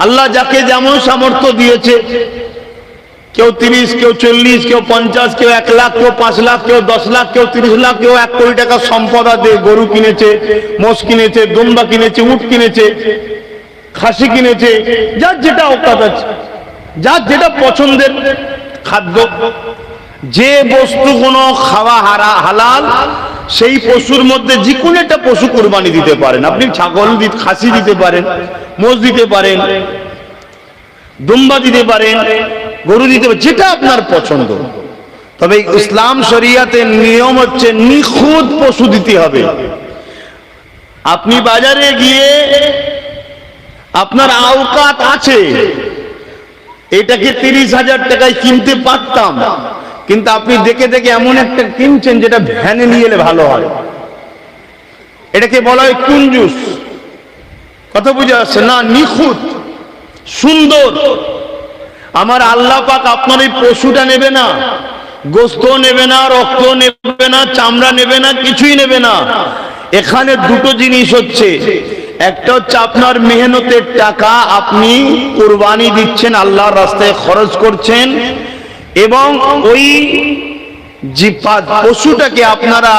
আল্লাহ যাকে যেমন সামর্থ্য দিয়েছে, কেউ 30, কেউ 40, কেউ 50, কেউ 1 লাখ, কেউ 5 লাখ, কেউ 10 লাখ, কেউ 30 লাখ, কেউ 1 কোটি টাকা সম্পদ আছে, গরু কিনেছে, মোষ কিনেছে, দুম্বা কিনেছে, উট কিনেছে, খাসি কিনেছে, যার যেটা অকাত আছে, যার যেটা পছন্দের খাদ্য, যে বস্তুগুলো খাওয়া হালাল সেই পশুর মধ্যে যে কোনো একটা পশু কুরবানি দিতে পারেন। আপনি ছাগল খাসি দিতে পারেন, মোষ দিতে পারেন, দুম্বা দিতে পারেন, গরু দিতে পারেন, যেটা আপনার পছন্দ। তবে ইসলাম শরিয়াতের নিয়ম হচ্ছে নিখুঁত পশু দিতে হবে। আপনি বাজারে গিয়ে আপনার আওকাত আছে, এটাকে 30,000 টাকায় কিনতে পারতাম, কিন্তু আপনি দেখে দেখে এমন একটা কিনছেন যেটা ভ্যানে নিয়ে এলে ভালো হয়। এটাকে বলা হয় কুঞ্জুস। কথা বুঝে আসছে না? নিখুঁত সুন্দর। আমার আল্লাহ পাক আপনার এই পশুটা নেবে না, গোস্ত নেবে না, রক্ত নেবে না, চামড়া নেবে না, কিছুই নেবে না। এখানে দুটো জিনিস হচ্ছে, একটা হচ্ছে আপনার মেহনতের টাকা আপনি কুরবানি দিচ্ছেন, আল্লাহর রাস্তায় খরচ করছেন, এবং ওই পশুটাকে আপনারা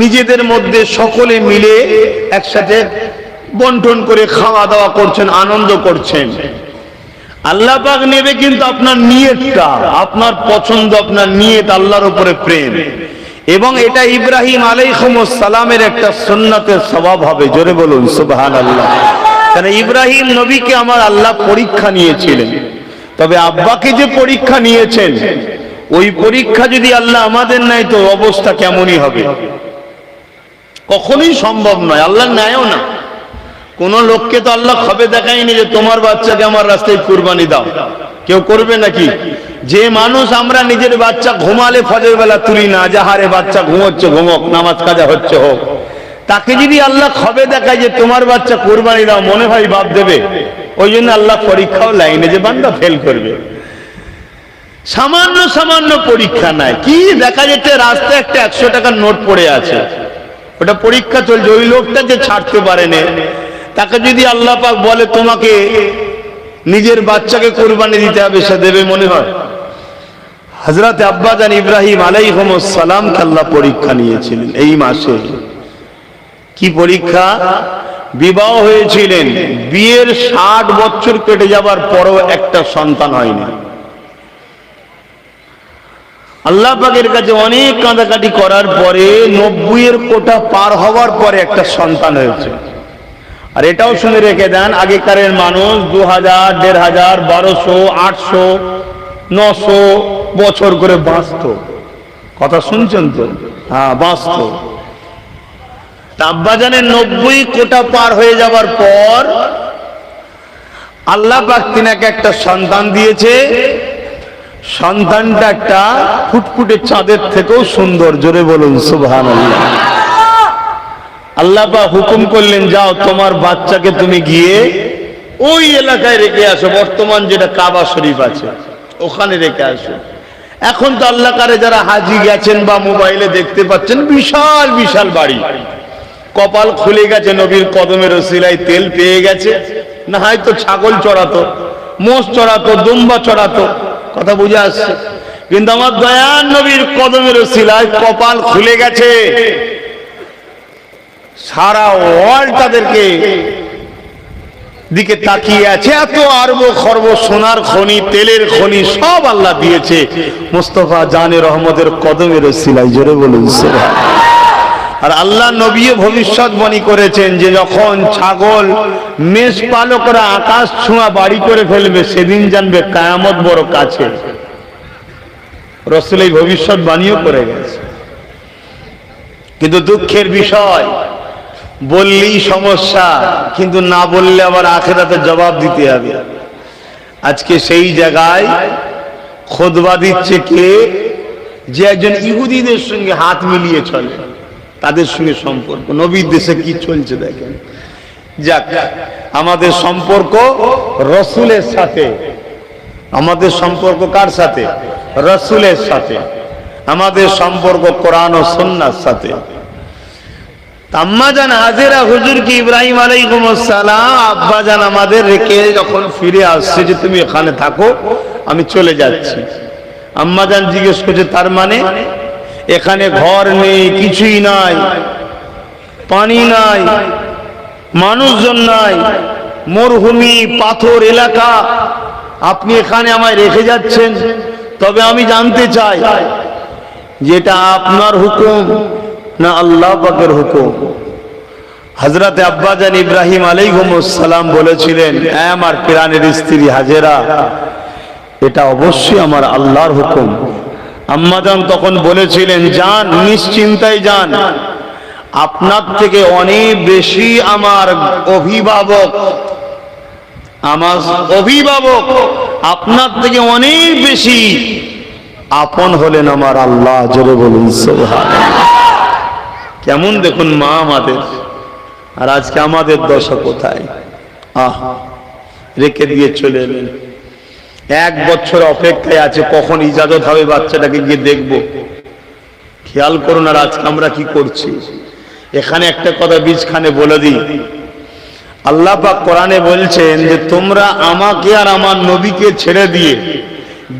নিজেদের মধ্যে সকলে মিলে একসাথে বন্টন করে খাওয়া দাওয়া করছেন, আনন্দ করছেন। আল্লাহ পাক নেবে কিন্তু আপনার নিয়তটা, আপনার পছন্দ, আপনার নিয়ত, আল্লাহর উপরে প্রেম। এবং এটা ইব্রাহিম আলাইহিস সালামের একটা সুন্নতের স্বভাব হবে। জোরে বলুন সুবহানাল্লাহ। কারণ ইব্রাহিম নবীকে আমার আল্লাহ পরীক্ষা নিয়েছিলেন, তবে আব্বাকে যে পরীক্ষা নিয়েছেন, ওই পরীক্ষা যদি আল্লাহ আমাদের নেয় তো অবস্থা কেমনই হবে, কখনোই সম্ভব নয়। আল্লাহ নেয়ও না। কোন লোককে তো আল্লাহ খবে দেখায়নি যে তোমার বাচ্চাকে আমার রাস্তায় কুরবানি দাও। কেউ করবে নাকি? যে মানুষ আমরা নিজের বাচ্চা ঘুমালে ফজর বেলা তুলি না, যাহারে বাচ্চা ঘুমোচ্ছে ঘুমোক, নামাজ কাজা হচ্ছে হোক, তাকে যদি আল্লাহ খবে দেখায় যে তোমার বাচ্চা কুরবানি দাও, মনে হয় বাপ দেবে। ওই জন্য আল্লাহ পরীক্ষাও লাইনে যে বান্দা ফেল করবে। সামান্য সামান্য পরীক্ষা নাই। কি দেখা যেতে রাস্তায় একটা 100 টাকার নোট পড়ে আছে, ওটা পরীক্ষা চলছে। ওই লোকটা যে ছাড়তে পারে না, তাকে যদি আল্লাহ পাক বলে তোমাকে নিজের বাচ্চাকে কুরবানি দিতে হবে, সে দেবে মনে হয়? হযরত আব্বাজান ইব্রাহিম আলাইহিস সালামকে আল্লাহ পরীক্ষা নিয়েছিলেন এই মাসে। কি পরীক্ষা? বিবাহ হয়েছিলেন, বিয়ের 60 বছর কেটে যাবার পরও একটা সন্তান হয়নি। আল্লাহ পাকের কাছে অনেক কাঁদাকাটি করার পরে 90-এর কোটা পার হওয়ার পরে একটা সন্তান হয়েছে। আর এটাও শুনে রেখে দেন, আগেকারের মানুষ 2000, 1500, 1200, 800, 900 বছর করে বাঁচত। কথা শুনছেন তো? হ্যাঁ, বাঁচত। আব্বাজানের 90 কোটা পার হয়ে যাবার পর আল্লাহ পাক তিনাকে একটা সন্তান দিয়েছে। সন্তানটা একটা ফুটফুটে চাঁদের থেকেও সুন্দর। জোরে বলুন সুবহানাল্লাহ। আল্লাহ পাক হুকুম করলেন, যাও তোমার বাচ্চাকে তুমি গিয়ে ওই এলাকায় রেখে আসো, বর্তমান যেটা কাবা শরীফ আছে ওখানে রেখে আসো। এখন তো আল্লাহ কারে যারা হাজি গেছেন বা মোবাইলে দেখতে পাচ্ছেন, বিশাল বিশাল বাড়ি, কপাল খুলে গেছে, নবীর কদমের ওসিলায় তেল পেয়ে গেছে। না হয়তো ছাগল চড়াতো, মোষ চড়াতো, দুম্বা চড়াতো। কথা বুঝে আসছে? কিন্তু আমার দয়ার নবীর কদমের ওসিলায় কপাল খুলে গেছে। সারা ওয়ার্ল্ড তাদেরকে দিকে তাকিয়ে আছে। এত আরব খরব সোনার খনি, তেলের খনি সব আল্লাহ দিয়েছে মুস্তাফা জানে রহমতের কদমের ওসিলায়। জোরে বলুন সুবহানাল্লাহ। আর আল্লাহ নবীও ভবিষ্যৎবাণী করেছেন যে যখন ছাগল মেষ পালকরা আকাশ ছোঁয়া বাড়ি করে ফেলবে, সেদিন জানবে কিয়ামত বড় কাছে। রাসূল এই ভবিষ্যৎবাণীও করে গেছে। কিন্তু দুঃখের বিষয়, বললেই সমস্যা, কিন্তু না বললে আবার আখিরাতে জবাব দিতে হবে। আজকে সেই জায়গায় খুতবা দিচ্ছে কে? যে একজন ইহুদিদের সঙ্গে হাত মিলিয়ে চলে, তাদের সঙ্গে সম্পর্ক। নবীর দেশে কি চলছে দেখেন। যাক, আমাদের সম্পর্ক রাসূলের সাথে। আমাদের সম্পর্ক কার সাথে? রাসূলের সাথে। আমাদের সম্পর্ক কোরআন ও সুন্নাহর সাথে। আম্মাজান হাজেরা হুজুর কি ইব্রাহিম আলাইহিস সালাম আব্বাজান আমাদের রেখে যখন ফিরে আসছে যে তুমি এখানে থাকো, আমি চলে যাচ্ছি। আম্মাজান জিজ্ঞেস করছে তার মানে? এখানে ঘর নেই, কিছুই নাই, পানি নাই, মানুষজন নাই, মরুভূমি পাথর এলাকা, আপনি এখানে আমায় রেখে যাচ্ছেন? তবে আমি জানতে চাই যেটা আপনার হুকুম না আল্লাহ পাকের হুকুম? হযরত আব্বাজান ইব্রাহিম আলাইহিস সালাম বলেছিলেন, আমার প্রাণের স্ত্রী হাজেরা, এটা অবশ্যই আমার আল্লাহর হুকুম। আম্মাজান তখন বলেছিলেন, যান, নিশ্চিন্তায় যান, আপনার থেকে অনেক বেশি আমার অভিভাবক আপনার থেকে অনেক বেশি আপন হলেন আমার আল্লাহ। জোরে বলুন সুবহানাল্লাহ। কেমন দেখুন মা আমাদের, আর আজকে আমাদের দশা কোথায়? রেখে দিয়ে চলে এলেন। 1 বছর অপেক্ষায় আছে কখন ইজাজত হবে বাচ্চাটাকে গিয়ে দেখবো। খেয়াল করুন আর আজকে আমরা কি করছি। এখানে একটা কথা বীজখানে বলে দিই, আল্লাহ পাক কোরআনে বলছেন যে তোমরা আমাকে আর আমার নবীকে ছেড়ে দিয়ে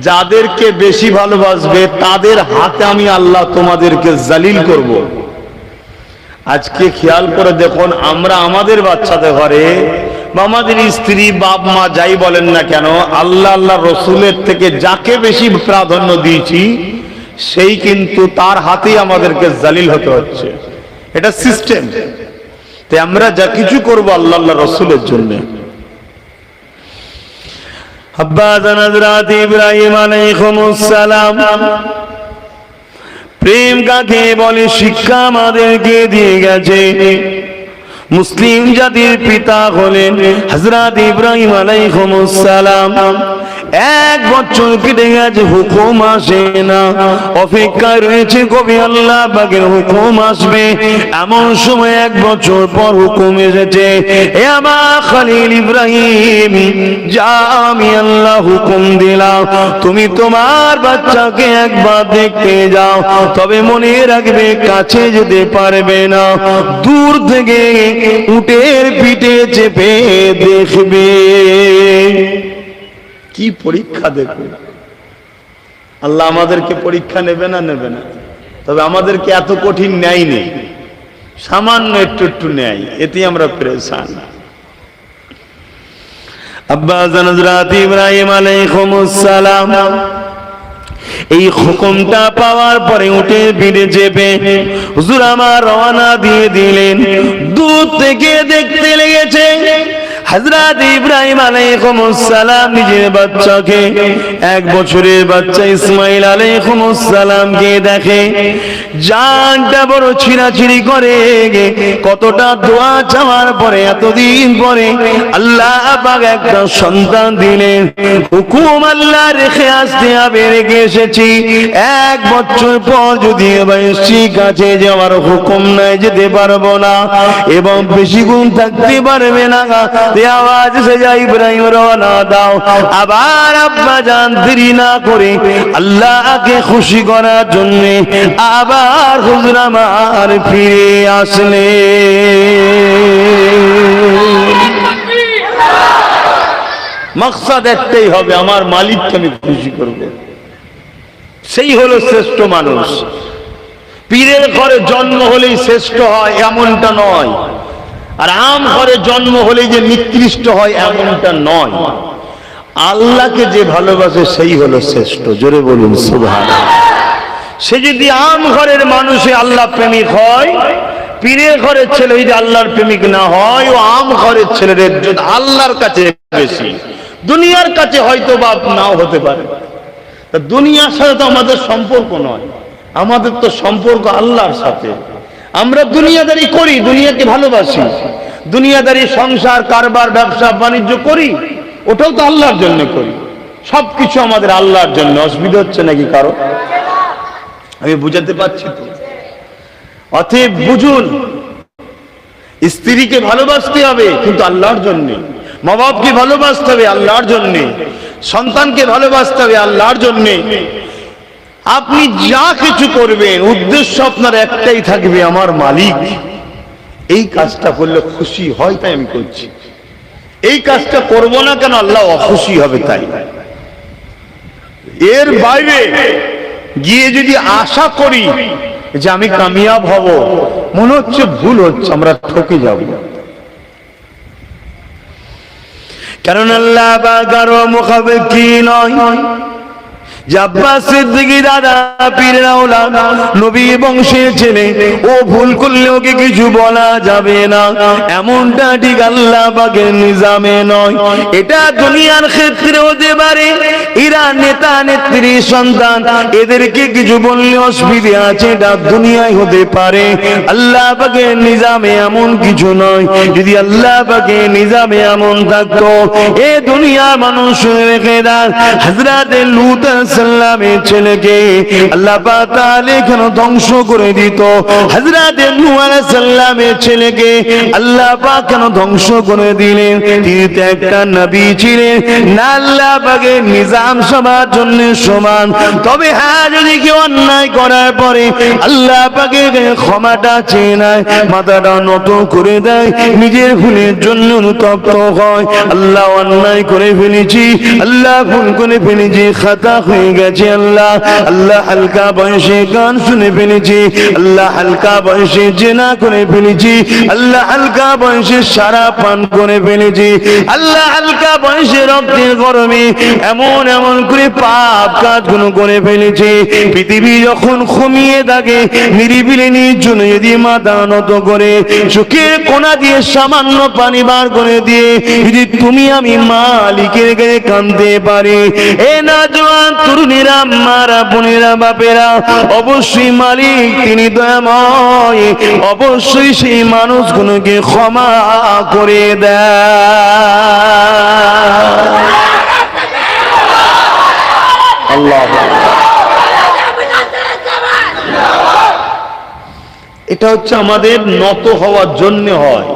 যাদেরকে বেশি ভালোবাসবে তাদের হাতে আমি আল্লাহ তোমাদেরকে জালিল করব। আজকে খেয়াল করে দেখুন, আমরা আমাদের বাচ্চাদের ঘরে বা আমাদের স্ত্রী, বাপ মা যাই বলেন না কেন, আল্লাহ আল্লাহ রসুলের থেকে যাকে বেশি প্রাধান্য দিয়েছি সেই কিন্তু তার হাতেই আমাদেরকে জালিল হতে হচ্ছে। এটা সিস্টেম। তাই আমরা যা কিছু করবো আল্লাহ আল্লাহ রসুলের জন্য। আব্বাজান হযরত ইব্রাহিম আলাইহিস সালাম প্রেম কাকে বলে শিক্ষা আমাদেরকে দিয়ে গেছে। মুসলিম জাতির পিতা হলেন হযরত ইব্রাহিম আলাইহিস সালাম। 1 বছর কেটে গেছে, হুকুম আসে না, অপেক্ষায় রয়েছে কবে আল্লাহ পাকের হুকুম আসবে। এমন সময় 1 বছর পর হুকুম এসেছে, হে আমার খলিল ইব্রাহিম, যা আমি আল্লাহ হুকুম দিলাম, তুমি তোমার বাচ্চাকে একবার দেখতে যাও, তবে মনে রাখবে কাছে যেতে পারবে না, দূর থেকে উটের পিঠে চেপে দেখবে। কি পরীক্ষা দেখুন। আল্লাহ আমাদেরকে পরীক্ষা নেবে না? নেবে না। তবে আমাদেরকে এত কঠিন নেয়নি, সামান্য একটু নেয়, এতে আমরা পেরেশান। আব্বাজান হযরত ইব্রাহিম আলাইহিস সালাম এই হুকুমটা পাওয়ার পরে উটের পিঠে চেপে হুজুর আমার রওনা দিয়ে দিলেন। দূর থেকে দেখতে লেগেছে হযরত ইব্রাহিম আলাইহিস সালাম নিজের বাচ্চাকে, 1 বছরের বাচ্চা ইসমাইল আলাইহিস সালামকে দেখে, জানটা বড় ছিঁড়াছিঁড়ি করে। কতটা দোয়া চাওয়ার পরে, এতদিন পরে আল্লাহ পাক একটা সন্তান দিলেন। হুকুম আল্লাহ রেখে আসতে হবে, রেখে এসেছি। 1 বছর পর যদি এসেছি, কাছে যাওয়ার হুকুম নাই, যেতে পারবো না এবং বেশি গুণ থাকতে পারবে না। আওয়াজ এসে যায়, ইব্রাহিম রওনা দাও। আবার আব্বা জান দেরি না করে আল্লাহকে খুশি করার জন্য আবার হুজুর আমার ফিরে আসলে। মাকসাদ একটাই হবে, আমার মালিককে আমি খুশি করব। সেই হলো শ্রেষ্ঠ মানুষ। পীরের ঘরে জন্ম হলেই শ্রেষ্ঠ হয় এমনটা নয়, আর আম ঘরে জন্ম হলেই যে নিকৃষ্ট হয় এমনটা নয়। আল্লাহকে যে ভালোবাসে সেই হলো শ্রেষ্ঠ। জোরে বলুন সুবহানাল্লাহ। সে যদি আম ঘরের মানুষে আল্লাহ প্রেমিক হয়, পীরের ঘরের ছেলে যদি আল্লাহর প্রেমিক না হয়, ও আম ঘরের ছেলের ইজ্জত আল্লাহর কাছে বেশি, দুনিয়ার কাছে হয়তো বা নাও হতে পারে। দুনিয়ার সাথে তো আমাদের সম্পর্ক নয়, আমাদের তো সম্পর্ক আল্লাহর সাথে। আমরা দুনিয়াদারি করি, দুনিয়াকে ভালোবাসি, দুনিয়াদারি সংসার কারবার ব্যবসা বাণিজ্য করি, ওটাও তো আল্লাহর জন্য করি। সবকিছু আমাদের আল্লাহর জন্য। অসুবিধা হচ্ছে নাকি কারো? আমি বুঝাতে পারছি তো? অতএব বুঝুন, স্ত্রীকে ভালোবাসতে হবে কিন্তু আল্লাহর জন্য, মা বাপকে ভালোবাসতে হবে আল্লাহর জন্য, সন্তানকে ভালোবাসতে হবে আল্লাহর জন্য। আপনি যা কিছু করবেন উদ্দেশ্য আপনার একটাই থাকবে, আমার মালিক, এই কাজটা করলে খুশি হয় তাই আমি করছি, এই কাজটা করব না কেন আল্লাহ অখুশি হবে তাই। এর বাইরে গিয়ে যদি আশা করি যে আমি কামিয়াব হব, মনে হচ্ছে ভুল হচ্ছে, আমরা ঠকে যাব। কারণ আল্লাহ কারো মুখাপেক্ষী নয়। আব্বাস সিদ্দিকী দাদা পীরের আওলাদ নবী বংশের ছেলে, ও ভুল করলে ওকে কিছু বলা যাবে না, এমনটা ঠিক আল্লাহ পাকের নিজামে নয়। এটা দুনিয়ার ক্ষেত্রে হতে পারে, এরা নেতা নেত্রীর সন্তান, এদেরকে কিছু বললে অসুবিধা আছে, এটা দুনিয়ায় হতে পারে। আল্লাহ পাকের নিজামে এমন কিছু নয়। যদি আল্লাহ পাকের নিজামে এমন থাকতো, এ দুনিয়ার মানুষ রেখে দেন হযরত লূত সালামের ছেলেকে আল্লাহ পাক তাআলা কেন ধ্বংস করে দিত, হযরত নূহ আলাইহিস সালামের ছেলেকে আল্লাহ পাক কেন ধ্বংস করে দিলেন? তিনি তো একটা নবী ছিলেন না, আল্লাহ পাকের নিজাম সবার জন্য সমান। তবে হ্যাঁ, যদি কেউ অন্যায় করার পরে আল্লাহ পাকের ক্ষমাটা চেয়ে নেয়, মাথাটা নত করে দেয়, নিজের ভুলের জন্য অনুতপ্ত হয়, আল্লাহ অন্যায় করে ফেলেছি, আল্লাহ ভুল করে ফেলেছি, খাতা হয়ে গেছে, আল্লাহ আল্লাহ হালকা বয়সে গান শুনে ফেলেছি, আল্লাহ হালকা বয়সে জেনা করে ফেলেছি, আল্লাহ হালকা বয়সে সারা পান করে ফেলেছি, আল্লাহ হালকা বয়সে রক্তের গরমে এমন এমন করে পাপ কাজগুলো করে ফেলেছি। পৃথিবী যখন ঘুমিয়ে থাকে, নিরিবিলি নির্জন যদি মাথা নত করে চোখের কোনা দিয়ে সামান্য পানি বার করে দিয়ে যদি তুমি আমি মালিকের কাছে কাঁদতে পারি, এ না জওয়ান তরুণীরা, মারা বোনেরা, বাপেরা, অবশ্যই মালিক তিনি দয়াময়, অবশ্যই সেই মানুষগুলোকে ক্ষমা করে দেয়। আল্লাহ, এটা হচ্ছে আমাদের নত হওয়ার জন্য হয়।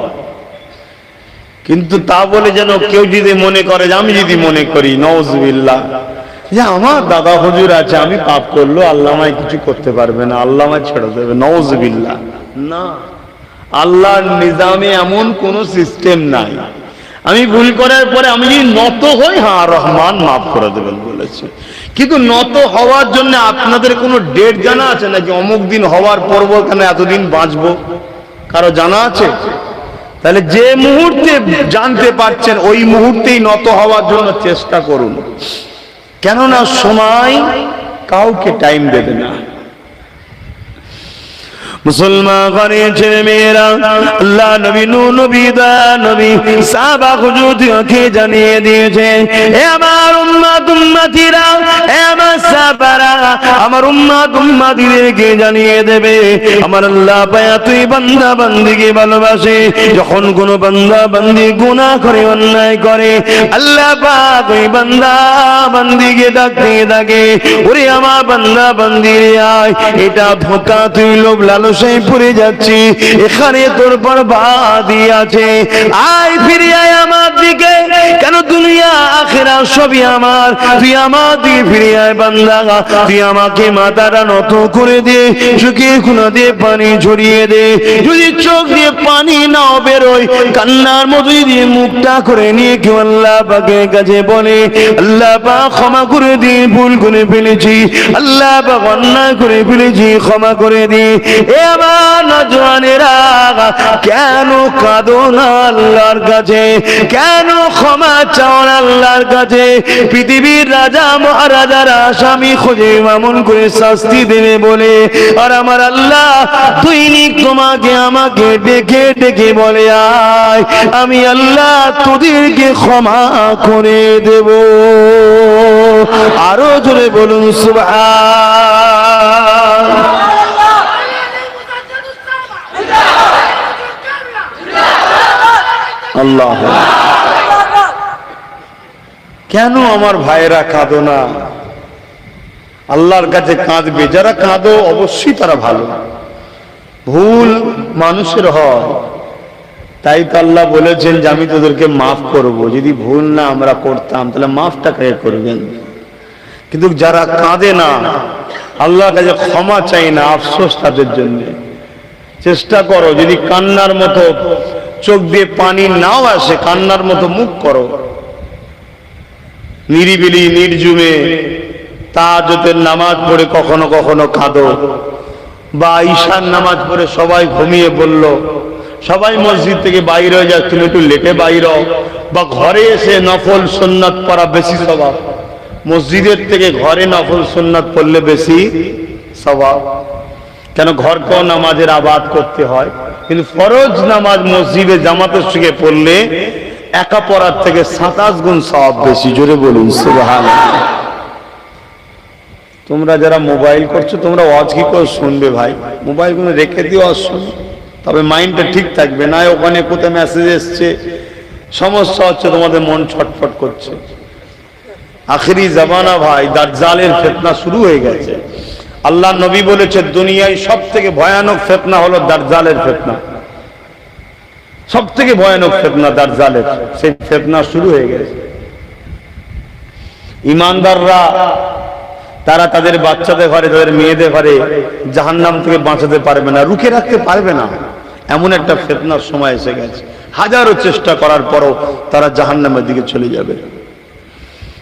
কিন্তু তা বলে যেন কেউ যদি মনে করে, আমি যদি মনে করি নওয়াজবিল্লাহ যে আমার দাদা হুজুর আছে, আমি পাপ করলো, আল্লাহ আমায় কিছু করতে পারবে না, আল্লাহ আমায় ছেড়ে দেবে, নওয়াজবিল্লাহ না। আল্লাহর নিজামে এমন কোন সিস্টেম নাই। আমি ভুল করার পরে আমি যদি নত হই, হ্যাঁ রহমান মাফ করে দেবেন বলেছে। কিন্তু নত হওয়ার জন্য আপনাদের কোনো ডেট জানা আছে নাকি? অমুক দিন হওয়ার পর্ব কেন এতদিন বাঁচবো, কারো জানা আছে? তাহলে যে মুহূর্তে জানতে পারছেন ওই মুহূর্তেই নত হওয়ার জন্য চেষ্টা করুন, কেননা সময় কাউকে টাইম দেবে না। মুসলমান ঘরের ছেলে মেয়েরা, আল্লাহ নবী নূহ নবী দয়া নবী সাহাবা হুজুরকে জানিয়ে দিয়েছে, এ আমার উম্মত উম্মতিরা, এ আমার সাহাবারা, আমার উম্মত উম্মতিদেরকে জানিয়ে দেবে, আমার আল্লাহ পায়া তুই বান্দা বান্দিকে ভালোবাসে। যখন কোন বান্দা বান্দি গুনাহ করে, অন্যায় করে, আল্লাহ পাক ওই বান্দা বান্দিকে ডাকতে থাকে, ওরে আমার বান্দা বান্দি আয়, এটা ধোঁকা, তুই লোভ লালসায় পড়ে যাচ্ছি, এখানে তোর বরবাদি আছে, আয় ফিরে আয় আমার দিকে, কেন দুনিয়া আখিরা সবই আমার, তুই আমার দিকে ফিরে আয় বান্দা, তুই আমাকে মাথাটা নত করে দে, চোখে কোনা দিয়ে পানি ঝরিয়ে দে, যদি চোখ দিয়ে পানি নাও বেরোয়, কান্নার মতো দিয়ে মুখটা করে নিয়ে কেউ আল্লাহ পাকের কাছে বলে, আল্লাহ পাক ক্ষমা করে দিয়ে ভুল করে ফেলেছি, আল্লাহ পাক অন্যায় করে ফেলেছি, ক্ষমা করে দি। এ আমার নওজওয়ানেরা, কেন কাঁদো না আল্লাহর কাছে, কেন ক্ষমা চাও না আল্লাহর কাছে? পৃথিবীর রাজা মহারাজারা আসামি খোঁজে এমন করে শাস্তি দেবে বলে, আর আমার আল্লাহ দৈনিক তোমাকে আমাকে ডেকে ডেকে বলে, আয় আমি আল্লাহ তোদেরকে ক্ষমা করে দেব। আরো জোরে বলুন সুবহান। আল্লাহ, কেন আমার ভাইয়েরা কাঁদো না? আল্লাহর কাছে কাঁদবে যারা, কাঁদো অবশ্যই তারা ভালো। ভুল মানুষের হয়, তাই তো আল্লাহ বলেছেন যে আমি তোদেরকে মাফ করব। যদি ভুল না আমরা করতাম তাহলে মাফটা কে করবেন? কিন্তু যারা কাঁদে না, আল্লাহর কাছে ক্ষমা চাই না, আফসোস তাদের জন্য। চেষ্টা করো, যদি কান্নার মতো চোখ দিয়ে পানি নাও আসে, কান্নার মতো মুখ করো, নিরিবিলি নির্জুমে তাহাজ্জুদের নামাজ পড়ে কখনো কখনো কাঁদো, বা ঈশার নামাজ পড়ে সবাই ঘুমিয়ে বলল, সবাই মসজিদ থেকে বাইরে হয়ে যায়, তুমি একটু লেটে বাইরে হও, বা ঘরে এসে নফল সুন্নাত পড়া বেশি স্বভাব, মসজিদের থেকে ঘরে নফল সুন্নাত পড়লে বেশি স্বভাব। কেন ঘরকেও নামাজের আবাদ করতে হয়, কিন্তু ফরজ নামাজ মসজিদে জামাতের সঙ্গে পড়লে একা পড়ার থেকে 27 গুণ সওয়াব বেশি। জোরে বলুন সুবহানাল্লাহ। তোমরা যারা মোবাইল করছো, তোমরা ওয়াজ কি করে শুনবে ভাই? মোবাইল গুলো রেখে দিও, ওয়াজ শুনো, তবে মাইন্ডটা ঠিক থাকবে, না ওখানে কোথায় মেসেজ এসছে, সমস্যা হচ্ছে, তোমাদের মন ছটফট করছে। আখিরি জামানা ভাই, দাজ্জালের ফিতনা শুরু হয়ে গেছে। আল্লাহ নবী বলেছে দুনিয়ায় সব থেকে ভয়ানক ফিতনা হলো দাজ্জালের ফিতনা, সব থেকে ভয়ানক ফিতনা দাজ্জালের, সেই ফিতনা শুরু হয়ে গেছে। ঈমানদাররা তারা তাদের বাচ্চাদের ঘরে, তাদের মেয়েদের ঘরে জাহান্নাম থেকে বাঁচাতে পারবে না, রুখে রাখতে পারবে না, এমন একটা ফিতনার সময় এসে গেছে। হাজারো চেষ্টা করার পরও তারা জাহান্নামের দিকে চলে যাবে।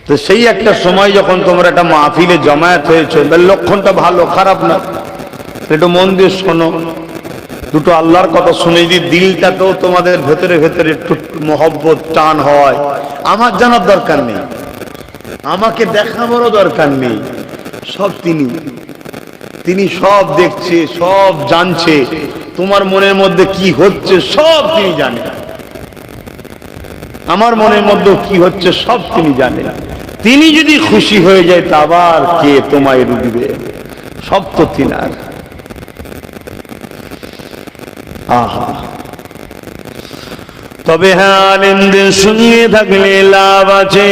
তো সেই একটা সময় যখন তোমরা একটা মাহফিলে জমায়েত হয়েছে, লক্ষণটা ভালো, খারাপ না, একটু মন দিয়ে শোনো, দুটো আল্লাহর কথা শুনে যদি দিলটাতেও তোমাদের ভেতরে ভেতরে একটু মহব্বত টান হয়, আমার জানার দরকার নেই, আমাকে দেখাবারও দরকার নেই, সব তিনি সব দেখছে, সব জানছে, তোমার মনের মধ্যে কি হচ্ছে সব তিনি জানেন, আমার মনের মধ্যে কি হচ্ছে সব তিনি জানেন। তিনি যদি খুশি হয়ে যায় তা আবার কে তোমায় রুখবে? সব তো তিনার। আহা, তবে হ্যাঁ, আলেমদের সঙ্গে থাকলে লাভ আছে,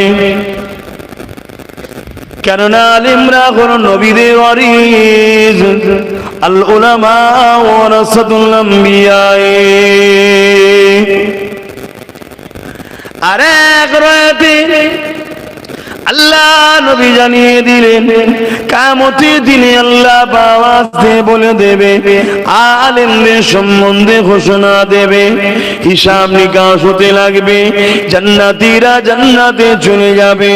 কেননা আলেমরা কোন নবীদের ওয়ারিস, আল উলামা ওয়ারাসাতুল আম্বিয়া। আরেক রাতে আল্লাহ নবী জানিয়ে দিলেন, কিয়ামতের দিনে আল্লাহ আওয়াজ দিয়ে বলে দেবে, আলেমদের সম্বন্ধে ঘোষণা দেবে, হিসাব নিকাশ হতে লাগবে। জান্নাতীরা জান্নাতে চলে যাবে,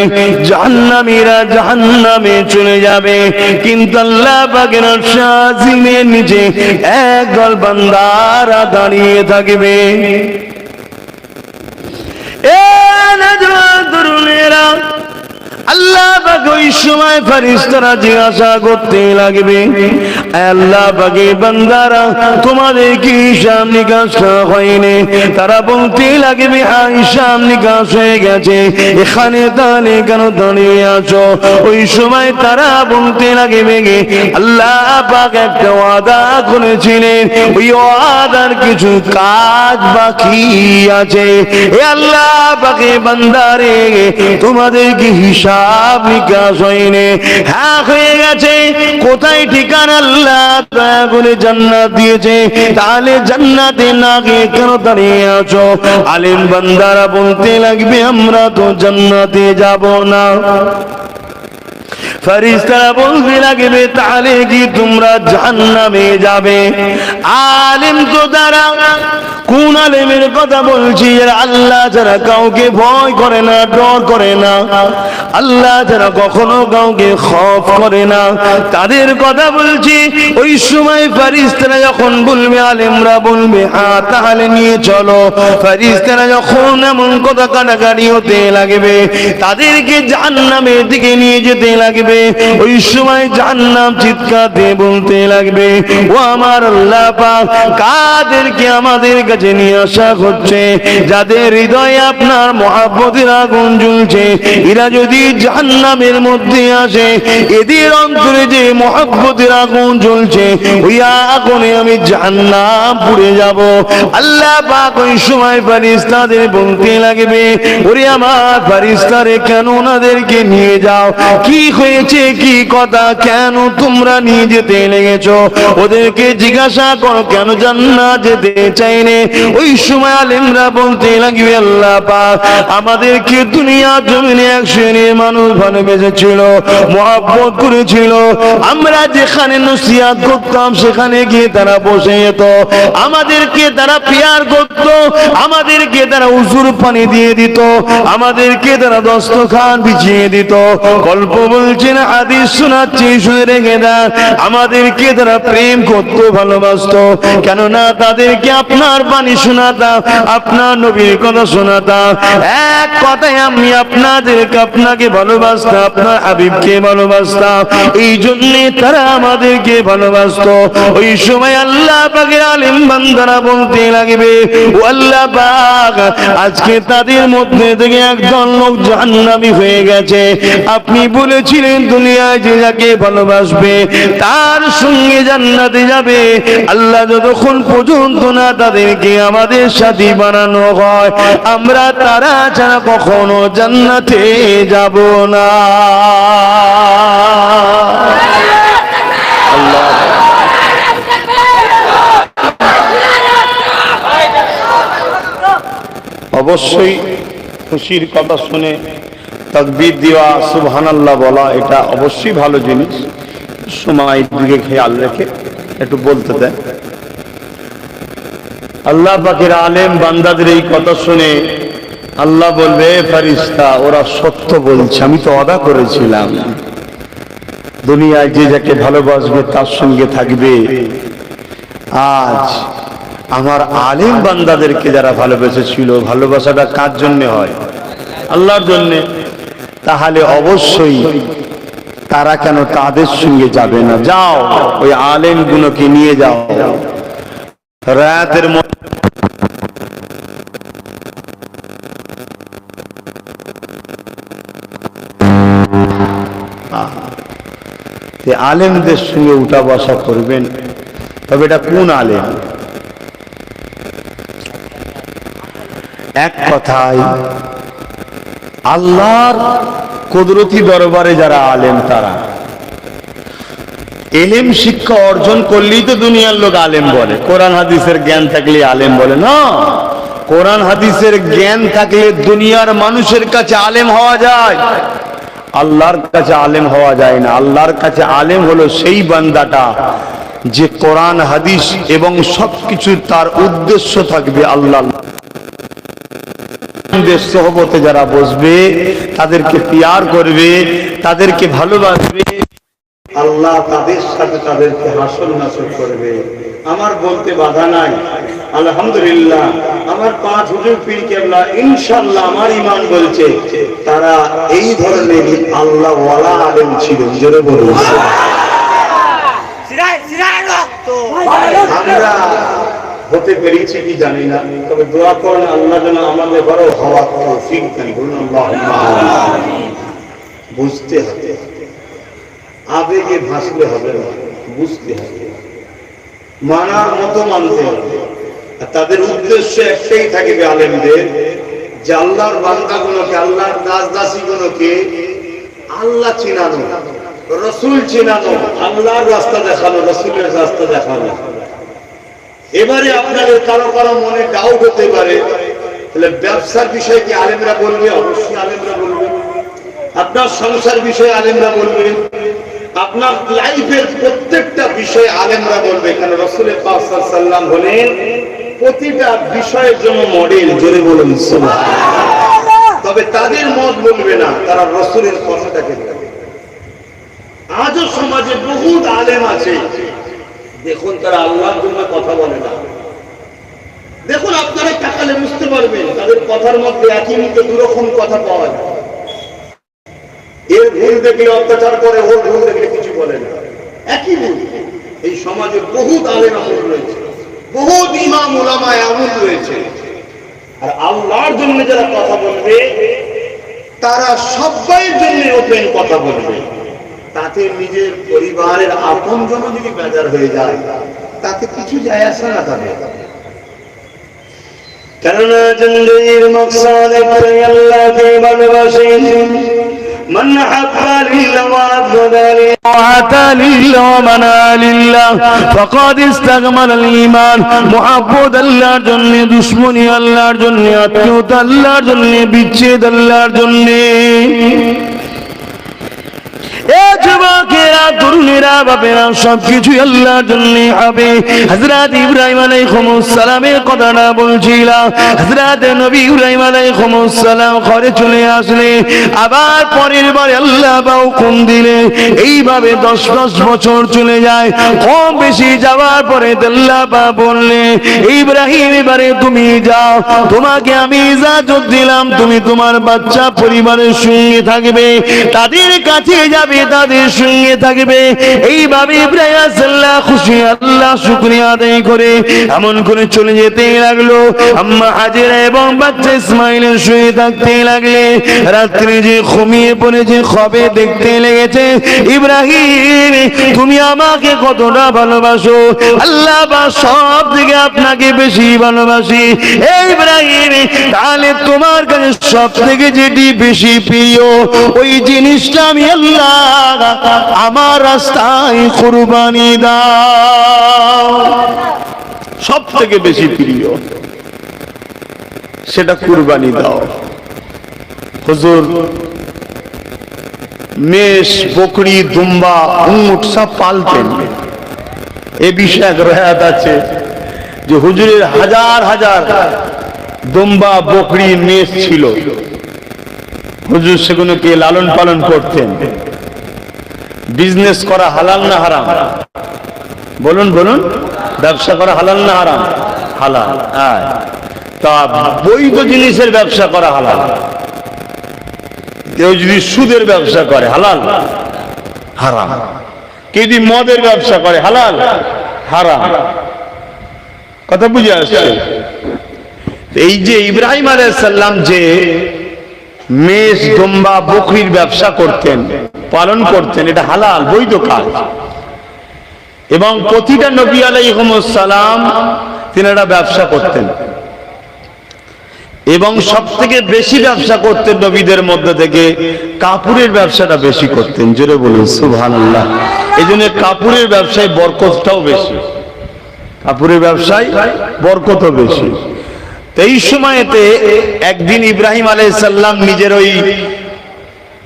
জাহান্নামীরা জাহান্নামে চলে যাবে, কিন্তু আল্লাহ পাকের আরশের নিচে একদল বান্দারা দাঁড়িয়ে থাকবে। আল্লাহ পাক ওই সময় ফেরেশতারা জিজ্ঞাসা করতে লাগবে, আল্লাহ পাকের বান্দারা তোমাদের কি হিসাব নিকাশ হয়নি? তারা বলতে লাগবে, হ্যাঁ হিসাব নিকাশ হয়ে গেছে, এখানে তাহলে কেন দাঁড়িয়ে আছো? ওই সময় তারা বলতে লাগবে, আল্লাহ পাক একটা ওয়াদা করেছিলেন, ওই ওয়াদার কিছু কাজ বাকি আছে। এ আল্লাহ পাকের বান্দারে, তোমাদের কি হিসাব নিকাশ হয়নি? হ্যাঁ হয়ে গেছে। কোথায় ঠিকানা? আল্লাহ দয়া করে জান্নাত দিয়েছে, তাহলে জান্নাতে না গিয়ে কেন দাঁড়িয়ে আছো? আলেম বান্দারা বলতে লাগবে, আমরা তো জান্নাতে যাব না। ফেরেশতারা বলতে লাগবে, তাহলে কি তোমরা জাহান্নামে যাবে? আলেম তো তারা, কোন আলেমের কথা বলছি? আল্লাহ যারা কাউকে ভয় করে না, ডর করে না, আল্লাহ যারা কখনো কাউকে খৌফ করে না, তাদের কথা বলছি। ওই সময় ফেরেশতারা যখন বলবে, আলেমরা বলবে, হ্যাঁ তাহলে নিয়ে চলো। ফেরেশতারা যখন এমন কথা কাটাকাটি হতে লাগবে, তাদেরকে জাহান্নামের দিকে নিয়ে যেতে লাগবে। ওই সময় জাহান্নাম চিৎকার দিয়ে বলতে লাগবে, ও আমার আল্লাহ পাক, কাদেরকে আমাদের কাছে নিয়ে আসা হচ্ছে? যাদের হৃদয়ে আপনার মহব্বতের আগুন জ্বলছে, এরা যদি জাহান্নামের মধ্যে আসে, এদের অন্তরে যে মহব্বতের আগুন জ্বলছে, ওই আগুনে আমি জাহান্নাম পুড়ে যাব। আল্লাহ পাক ওই সময় ফেরেশতাদের বলতে লাগবে, ওরে আমার ফেরেশতারে, কেন ওনাদেরকে নিয়ে যাও? কি হয়েছে, কি কথা, কেন তোমরা নিয়ে যেতে লেগেছো? ওদেরকে জিজ্ঞাসা করো, কেন জান্নাত যেতে চাইনে? ওই সময় আলেমরা বলতে লাগবে আল্লাহ পাক আমাদেরকে দুনিয়া জমিনে এক শ্রেণীর মানুষ ভালোবেসেছিল, মহব্বত করেছিল। আমরা যেখানে নসিহত করতাম সেখানে গিয়ে তারা বসে যেত, আমাদেরকে তারা পিয়ার করত, আমাদেরকে তারা উজুর পানি দিয়ে দিত, আমাদেরকে তারা দস্তখান বিছিয়ে দিত। গল্প বলছেন, হাদিস শোনাচ্ছি, শুনে রেখে দেন। আমাদেরকে তারা প্রেম করতো, ভালোবাসতো। কেননা তাদেরকে আপনার বাণী শোনাতাম, আপনার নবীর কথা শোনাতাম। এক কথায় আমি আপনাকে ভালোবাসতাম, আপনার হাবিবকে ভালোবাসতাম। এই জন্যে তারা আমাদেরকে ভালোবাসতো। ওই সময় আল্লাহ পাকের আলেম বান্দারা বলতে লাগবে, ও আল্লাহ পাক আজকে তাদের মধ্যে থেকে একজন লোক জাহান্নামী হয়ে গেছে। আপনি বলেছিলেন দুনিয়ায় যে যাকে ভালোবাসবে তার সঙ্গে জান্নাতে যাবে। আল্লাহ যতক্ষণ পর্যন্ত না তাদেরকে আমাদের সাথী বানানো হয়, আমরা তারা ছাড়া কখনো জান্নাতে যাব না। অবশ্যই খুশির কথা শুনে তাকবীর দেওয়া, সুবহানাল্লাহ বলা, এটা অবশ্যই ভালো জিনিস। সময় দিকে খেয়াল রেখে একটু বলতে দেন। আল্লাহ পাকের আলেম বান্দাদের এই কথা শুনে আল্লাহ বলবে, ফেরেশতা ওরা সত্য বলছে, আমি তো ওয়াদা করেছিলাম দুনিয়ায় যে যাকে ভালোবাসবে তার সঙ্গে থাকবে। আজ আমার আলেম বান্দাদেরকে যারা ভালোবেসেছিল, ভালোবাসাটা কার জন্য হয়? আল্লাহর জন্য। তাহলে অবশ্যই তারা কেন তাদের সঙ্গে যাবে না? যাও ওই আলেম গুলোকে নিয়ে যাও, রাতের আলেমদের সঙ্গে উঠা বসা করবেন। তবে এটা কোন আলেম? এক কথায় আল্লাহর কুদরতি দরবারে যারা আলেম, তারা এলেম শিক্ষা অর্জন করলেই তো দুনিয়ার লোক আলেম বলে। কোরআন হাদিসের জ্ঞান থাকলে আলেম বলে না। কোরআন হাদিসের জ্ঞান থাকলে দুনিয়ার মানুষের কাছে আলেম হওয়া যায়, আল্লাহর কাছে আলেম হওয়া যায় না। আল্লাহর কাছে আলেম হলো সেই বান্দাটা যে কোরআন হাদিস এবং সবকিছু তার উদ্দেশ্য থাকবে আল্লাহ। সোহবতে যারা বসবে, তাদেরকে পিয়ার করবে, তাদেরকে ভালোবাসবে, আল্লাহ তাদের সাথে তাদেরকে হাসর নাসর করবে। আমার বলতে বাধা নাই, আলহামদুলিল্লাহ। আমার 5 হুজুর পীর কেবলা ইনশাআল্লাহ আমার ঈমান বলছে তারা এই ধরনের আল্লাহ ওয়ালা আলেম ছিলেন। জোরে বলুন। আমরা হতে পেরেছি কি জানি না, তবে দোয়া করেন আল্লাহ যেন আমাদের বড় হওয়ার তৌফিক দেন। বলুন আল্লাহুম্মা আমিন। বুঝতে হবে, আবেগে ভাসলে হবে না, বুঝতে হবে, মানার মতো মানতে হবে। তাদের উদ্দেশ্য একটাই থাকবে আলেমদের, যে আল্লাহর বান্দাগুলোকে, আল্লাহর দাস দাসীগুলোকে আল্লাহ চিনানো, রসুল চিনানো, আল্লাহর রাস্তা দেখানো, রসুলের রাস্তা দেখানো। এবারে আপনাদের কারো কারো মনে ডাউট হতে পারে, তাহলে ব্যবসার বিষয়ে কি আলেমরা বলবে? অবশ্যই আলেমরা বলবে। আপনার সংসার বিষয়ে আলেমরা বলবে, আপনার লাইফের প্রত্যেকটা বিষয়ে আলেমরা বলবে। কেন? রাসূলের পাক সাল্লাল্লাহু আলাইহি ওয়াসাল্লাম হলেন প্রতিটা বিষয়ের জন্য মডেল। জোরে বলুন সুবহানাল্লাহ। তবে তাদের মত বলবে না, তারা রাসূলের কথাটাকে বলবে। আজও সমাজে বহুত আলেম আছে, দেখুন তারা আল্লাহর জন্য কথা বলে না। দেখুন আপনারা তাকালে বুঝতে পারবেন তাদের কথার মধ্যে একই মতো দুরকম কথা পাওয়া যায়। এর ভুল দেখলে অত্যাচার করে, ওর ভুল দেখলে কিছু বলে না, একই ভুল। এই সমাজে বহুত আলেম আমল রয়েছে, বহুত ইমাম উলামা আমল রয়েছে। আর আল্লাহর জন্য যারা কথা বলবে তারা সবাইয়ের জন্য ওপেন কথা বলবে। তাতে নিজের পরিবারের আপনজন যদি বেজার হয়ে যায় তাতে কিছু যায় আসে না তাদের। কেননা জিন্দেগির মকসদ একটাই, আল্লাহকে ভালোবাসেন, من حب لله وعطى لله ومنع لله فقد استكمل الإيمان محبت আল্লাহর জন্য দুশমনী আল্লাহর জন্য আত্মীয়তা আল্লাহর জন্য বিচ্ছেদ আল্লাহর জন্য যুবকেরা তরুণেরা বাপেরা সবকিছু আল্লাহর জন্য হবে। হযরত ইব্রাহিম আলাইহিস সালামের কথাটা বলছিলাম। হযরত নবী ইব্রাহিম আলাইহিস সালাম ঘরে চলে আসলে আবার পরের বারে আল্লাহ হুকুম দিলে এইভাবে 10 বছর চলে যায়। কম বেশি যাওয়ার পরে আল্লাহ বললে ইব্রাহিম এবারে তুমি যাও, তোমাকে আমি ইজাজত দিলাম, তুমি তোমার বাচ্চা পরিবারের সঙ্গে থাকবে, তাদের কাছে যাবে, তাদের সঙ্গে থাকবে। এইভাবে ইব্রাহিম আল্লাহ খুশি, আল্লাহ শুকরিয়া আদায় করে এমন করে চলে যেতে লাগলো। আম্মা হাজেরা এবং বাচ্চা ইসমাইলের সঙ্গে থাকতে লাগলে রাত্রে যে ঘুমিয়ে পড়েছে খবে দেখতে লেগেছে ইব্রাহিম তুমি আমাকে কতটা ভালোবাসো, আল্লাহ বা সব থেকে আপনাকে বেশি ভালোবাসি। এই ইব্রাহিম তাহলে তোমার কাছে সব থেকে যেটি বেশি প্রিয় ওই জিনিসটা আমি আল্লাহ আমার রাস্তায় কুরবানি দাও। সব থেকে বেশি প্রিয় সেটা কুরবানি দাও। হুজুর মেষ, বকরি, দুম্বা, উট সব পালতেন। এ বিষয়ে এক রয়াত আছে যে হুজুরের হাজার হাজার দুম্বা, বকরি, মেষ ছিল। হুজুর সেগুলোকে লালন পালন করতেন। বিজনেস করা হালাল না হারাম? বলুন বলুন, ব্যবসা করা হালাল না হারাম? হালাল। তা বৈধ জিনিসের ব্যবসা করা হালাল। কেউ যদি সুদের ব্যবসা করে হালাল? হারাম। কেউ যদি মদের ব্যবসা করে হালাল? হারাম। কথা বুঝে আসছে? এই যে ইব্রাহিম আলাইহিস সালাম যে মেষ, দুম্বা, বকরির ব্যবসা করতেন, পালন করতেন, এটা হালাল বৈধ কাজ। এবং প্রতিটা নবী আলাইহিস সালাম তিনারা ব্যবসা করতেন এবং সব থেকে বেশি ব্যবসা করতেন নবীদের মধ্যে থেকে কাপড়ের ব্যবসাটা বেশি করতেন। জোরে বলুন সুবহানাল্লাহ। এই জন্য কাপড়ের ব্যবসায় বরকতটাও বেশি, কাপড়ের ব্যবসায় বরকতও বেশি। এই সময়তে একদিন ইব্রাহিম আলাইহিস সালাম নিজের ওই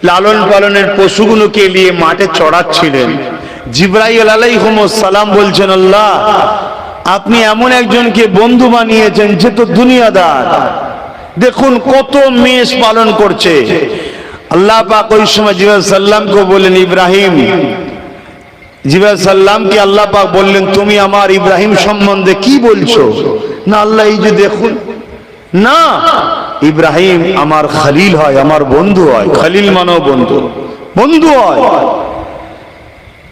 লালন পালনের পশুগুলোকে নিয়ে মাঠে চড়াচ্ছিলেন। জিবরাইল আলাইহিস সালাম বলছেন, আল্লাহ আপনি এমন একজনকে বন্ধু বানিয়েছেন যে তো দুনিয়াদার, দেখুন কত মেষ পালন করছে। আল্লাহ পাক ওই সময় জিবরাইল সাল্লামকে বললেন, ইব্রাহিম, জিবরাইল সাল্লামকে আল্লাহ পাক বললেন, তুমি আমার ইব্রাহিম সম্বন্ধে কি বলছো? না আল্লাহ এই যে দেখুন না, ইব্রাহিম আমার খলিল হয়, আমার বন্ধু হয়। খলিল মানো বন্ধু, বন্ধু হয়।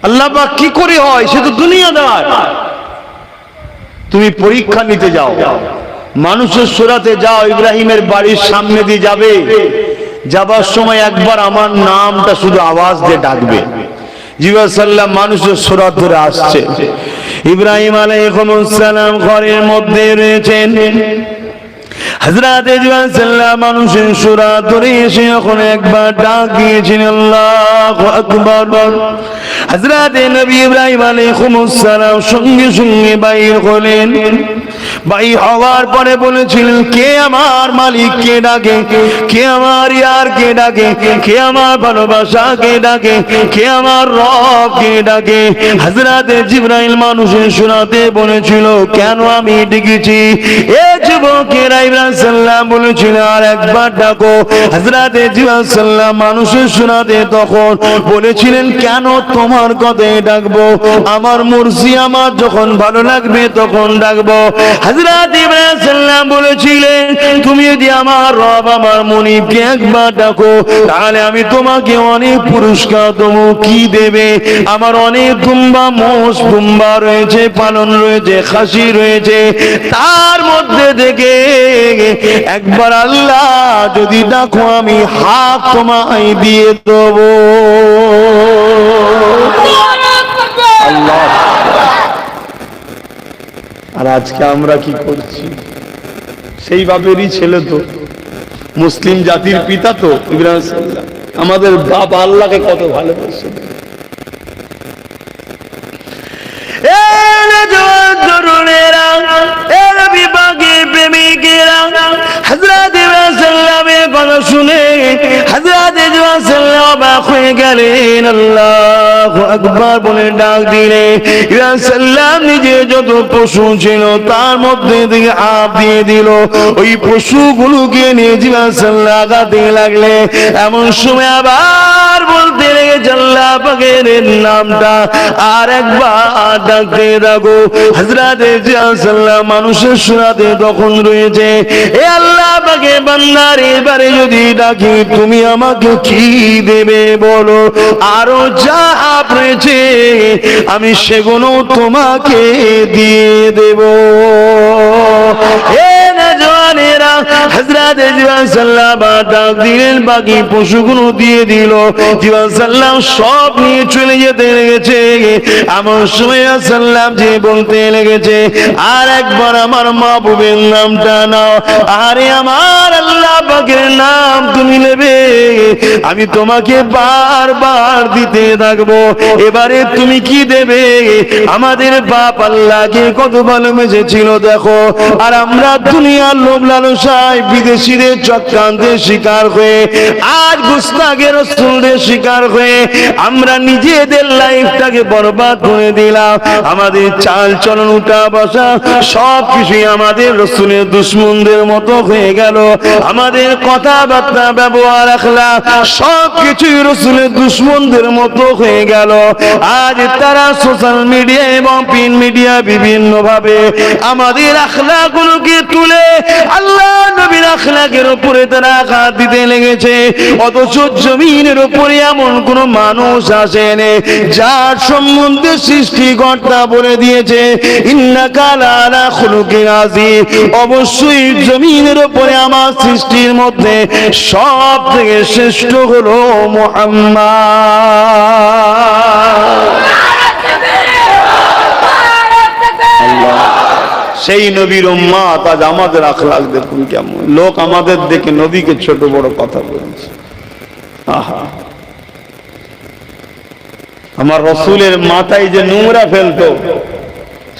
আল্লাহ পাক কি করে হয়? সে তো দুনিয়াদার। তুমি পরীক্ষা নিতে যাও, মানুষের সুরাতে যাও, ইব্রাহিমের বাড়ির সামনে দিয়ে যাবে, যাবার সময় একবার আমার নামটা শুধু আওয়াজ দিয়ে ডাকবে। জিবরাইল সাল্লাম মানুষের সুরাত ধরে আসছে। ইব্রাহিম আলাইহিস সালাম ঘরের মধ্যে রয়েছেন। হযরত জিবরাইল সাল্লাম মানুষের সুরাত ধরে এসে এখন একবার ডাক দিয়েছেন, আল্লাহু আকবার। হযরত নবী ইব্রাহিম আলাইহিস সালাম সঙ্গে সঙ্গে বাইর হলেন। বাইর হওয়ার পরে বলেছিলেন, কে আমার মালিক কে ডাকে, কে আমার ইয়ার কে ডাকে, কে আমার ভালোবাসা কে ডাকে, কে আমার রব কে ডাকে। হযরত জিবরাইল মানুষের সুরাতে বলেছিল, কেন আমি ডেকেছি? এ যুবকেরা ইব্রাহিম সাল্লাম বলেছিল, আর একবার ডাকো। হযরত জিবরাইল সাল্লাম মানুষের সুরাতে তখন বলেছিলেন, কেন তোমার কথাই ডাকবো, আমার মুর্শি আমার যখন ভালো লাগবে তখন ডাকবো। হযরত ইব্রাহিম সাল্লাম বলেছিলেন, তুমি যদি আমার রব আমার মুনিবকে একবার ডাকো তাহলে আমি তোমাকে অনেক পুরস্কার দেবো। কি দেবে? আমার অনেক দুম্বা, মোষ, দুম্বা রয়েছে, পালন রয়েছে, খাসি রয়েছে, তার মধ্যে থেকে একবার আল্লাহ যদি ডাকো আমি হাত তোমায় দিয়ে দেবো। আল্লাহ। আর আজকে আমরা কি করছি? সেই বাপেরই ছেলে তো, মুসলিম জাতির পিতা তো ইব্রাহিম সাল্লাম। আমাদের বাপ আল্লাহকে কত ভালোবাসে। হযরত সাল্লামের কথা শুনে হযরত সাল্লাম অবাক হয়ে গেলেন, আল্লাহু আকবার বলে ডাক দিলেন। ইয়া সাল্লাম নিজে যত পশু ছিল তার মধ্যে থেকে হাত দিয়ে দিল, ওই পশুগুলোকে নিয়ে জিয়া সাল্লাম আগাতে লাগলে। এমন সময় আবার বলতে লেগেছে, আল্লাহ পাকের নামটা আর একবার ডাকতে থাকো। হযরত জিয়া সাল্লাম মানুষের সুরাতে তখন রয়েছে, এ আল্লাহ পাকের বান্দার এবারে যদি ডাকি তুমি আমাকে কি দেবে বলো, আরো যা রয়েছে আমি সেগুলো তোমাকে দিয়ে দেব। এ নওজওয়ানেরা, হযরত জিবরাইল সাল্লাল্লাহু ডাক দিলেন, বাকি পশুগুলো দিয়ে দিল। জিবরাইল সাল্লাল্লাহু সব নিয়ে চলে যেতে লেগেছে। এমন সময় সাল্লাম যে বলতে লেগেছে, আর একবার আমার মাহবুবের নামটা নাও। আরে আমার আল্লাহ পাকের নাম তুমি নেবে, আমি তোমাকে বারবার দিতে থাকবো। এবারে তুমি কি দেবে? আমাদের বাপ আল্লাহকে কত ভালোবেসেছিল দেখো, আর আমরা দুনিয়ার লোভ লালসায় বিদেশিদের চক্রান্তের শিকার হয়ে, আজ গুস্তাখে রাসূলের শিকার হয়ে আমরা নিজেদের লাইফটাকে বরবাদ করে দিলাম। আমাদের চাল চলন উঠা বসা সব কিছুই আমাদের রাসূলের দুশমনদের মতো হয়ে গেল। আমাদের কথাবার্তা ব্যবহার আখলাক সব কিছুই রাসূলের দুশমনদের মতো হয়ে গেল। আজ তারা সোশ্যাল মিডিয়া এবং প্রিন্ট মিডিয়া বিভিন্ন ভাবে আমাদের আখলাকগুলোকে তুলে আল্লাহ নবীর আখলাকের উপরে তারা আঘাত দিতে লেগেছে। অথচ জমিনের উপরে এমন কোন মানুষ আসেনি যার সম্বন্ধে সৃষ্টিকর্তা বলে দিয়েছে ইন্নাকা লাআলা খুলুকিন আযীম। অবশ্যই জমিনের উপরে আমার সৃষ্টির মধ্যে সব থেকে শ্রেষ্ঠ হলো মুহাম্মদ। সেই নবীর উম্মত আজ আমাদের আখলাক দেখুন কেমন। লোক আমাদের দেখে নবীকে ছোট বড় কথা বলছে। আহা, আমার রসুলের মাথায় যে নোংরা ফেলতো,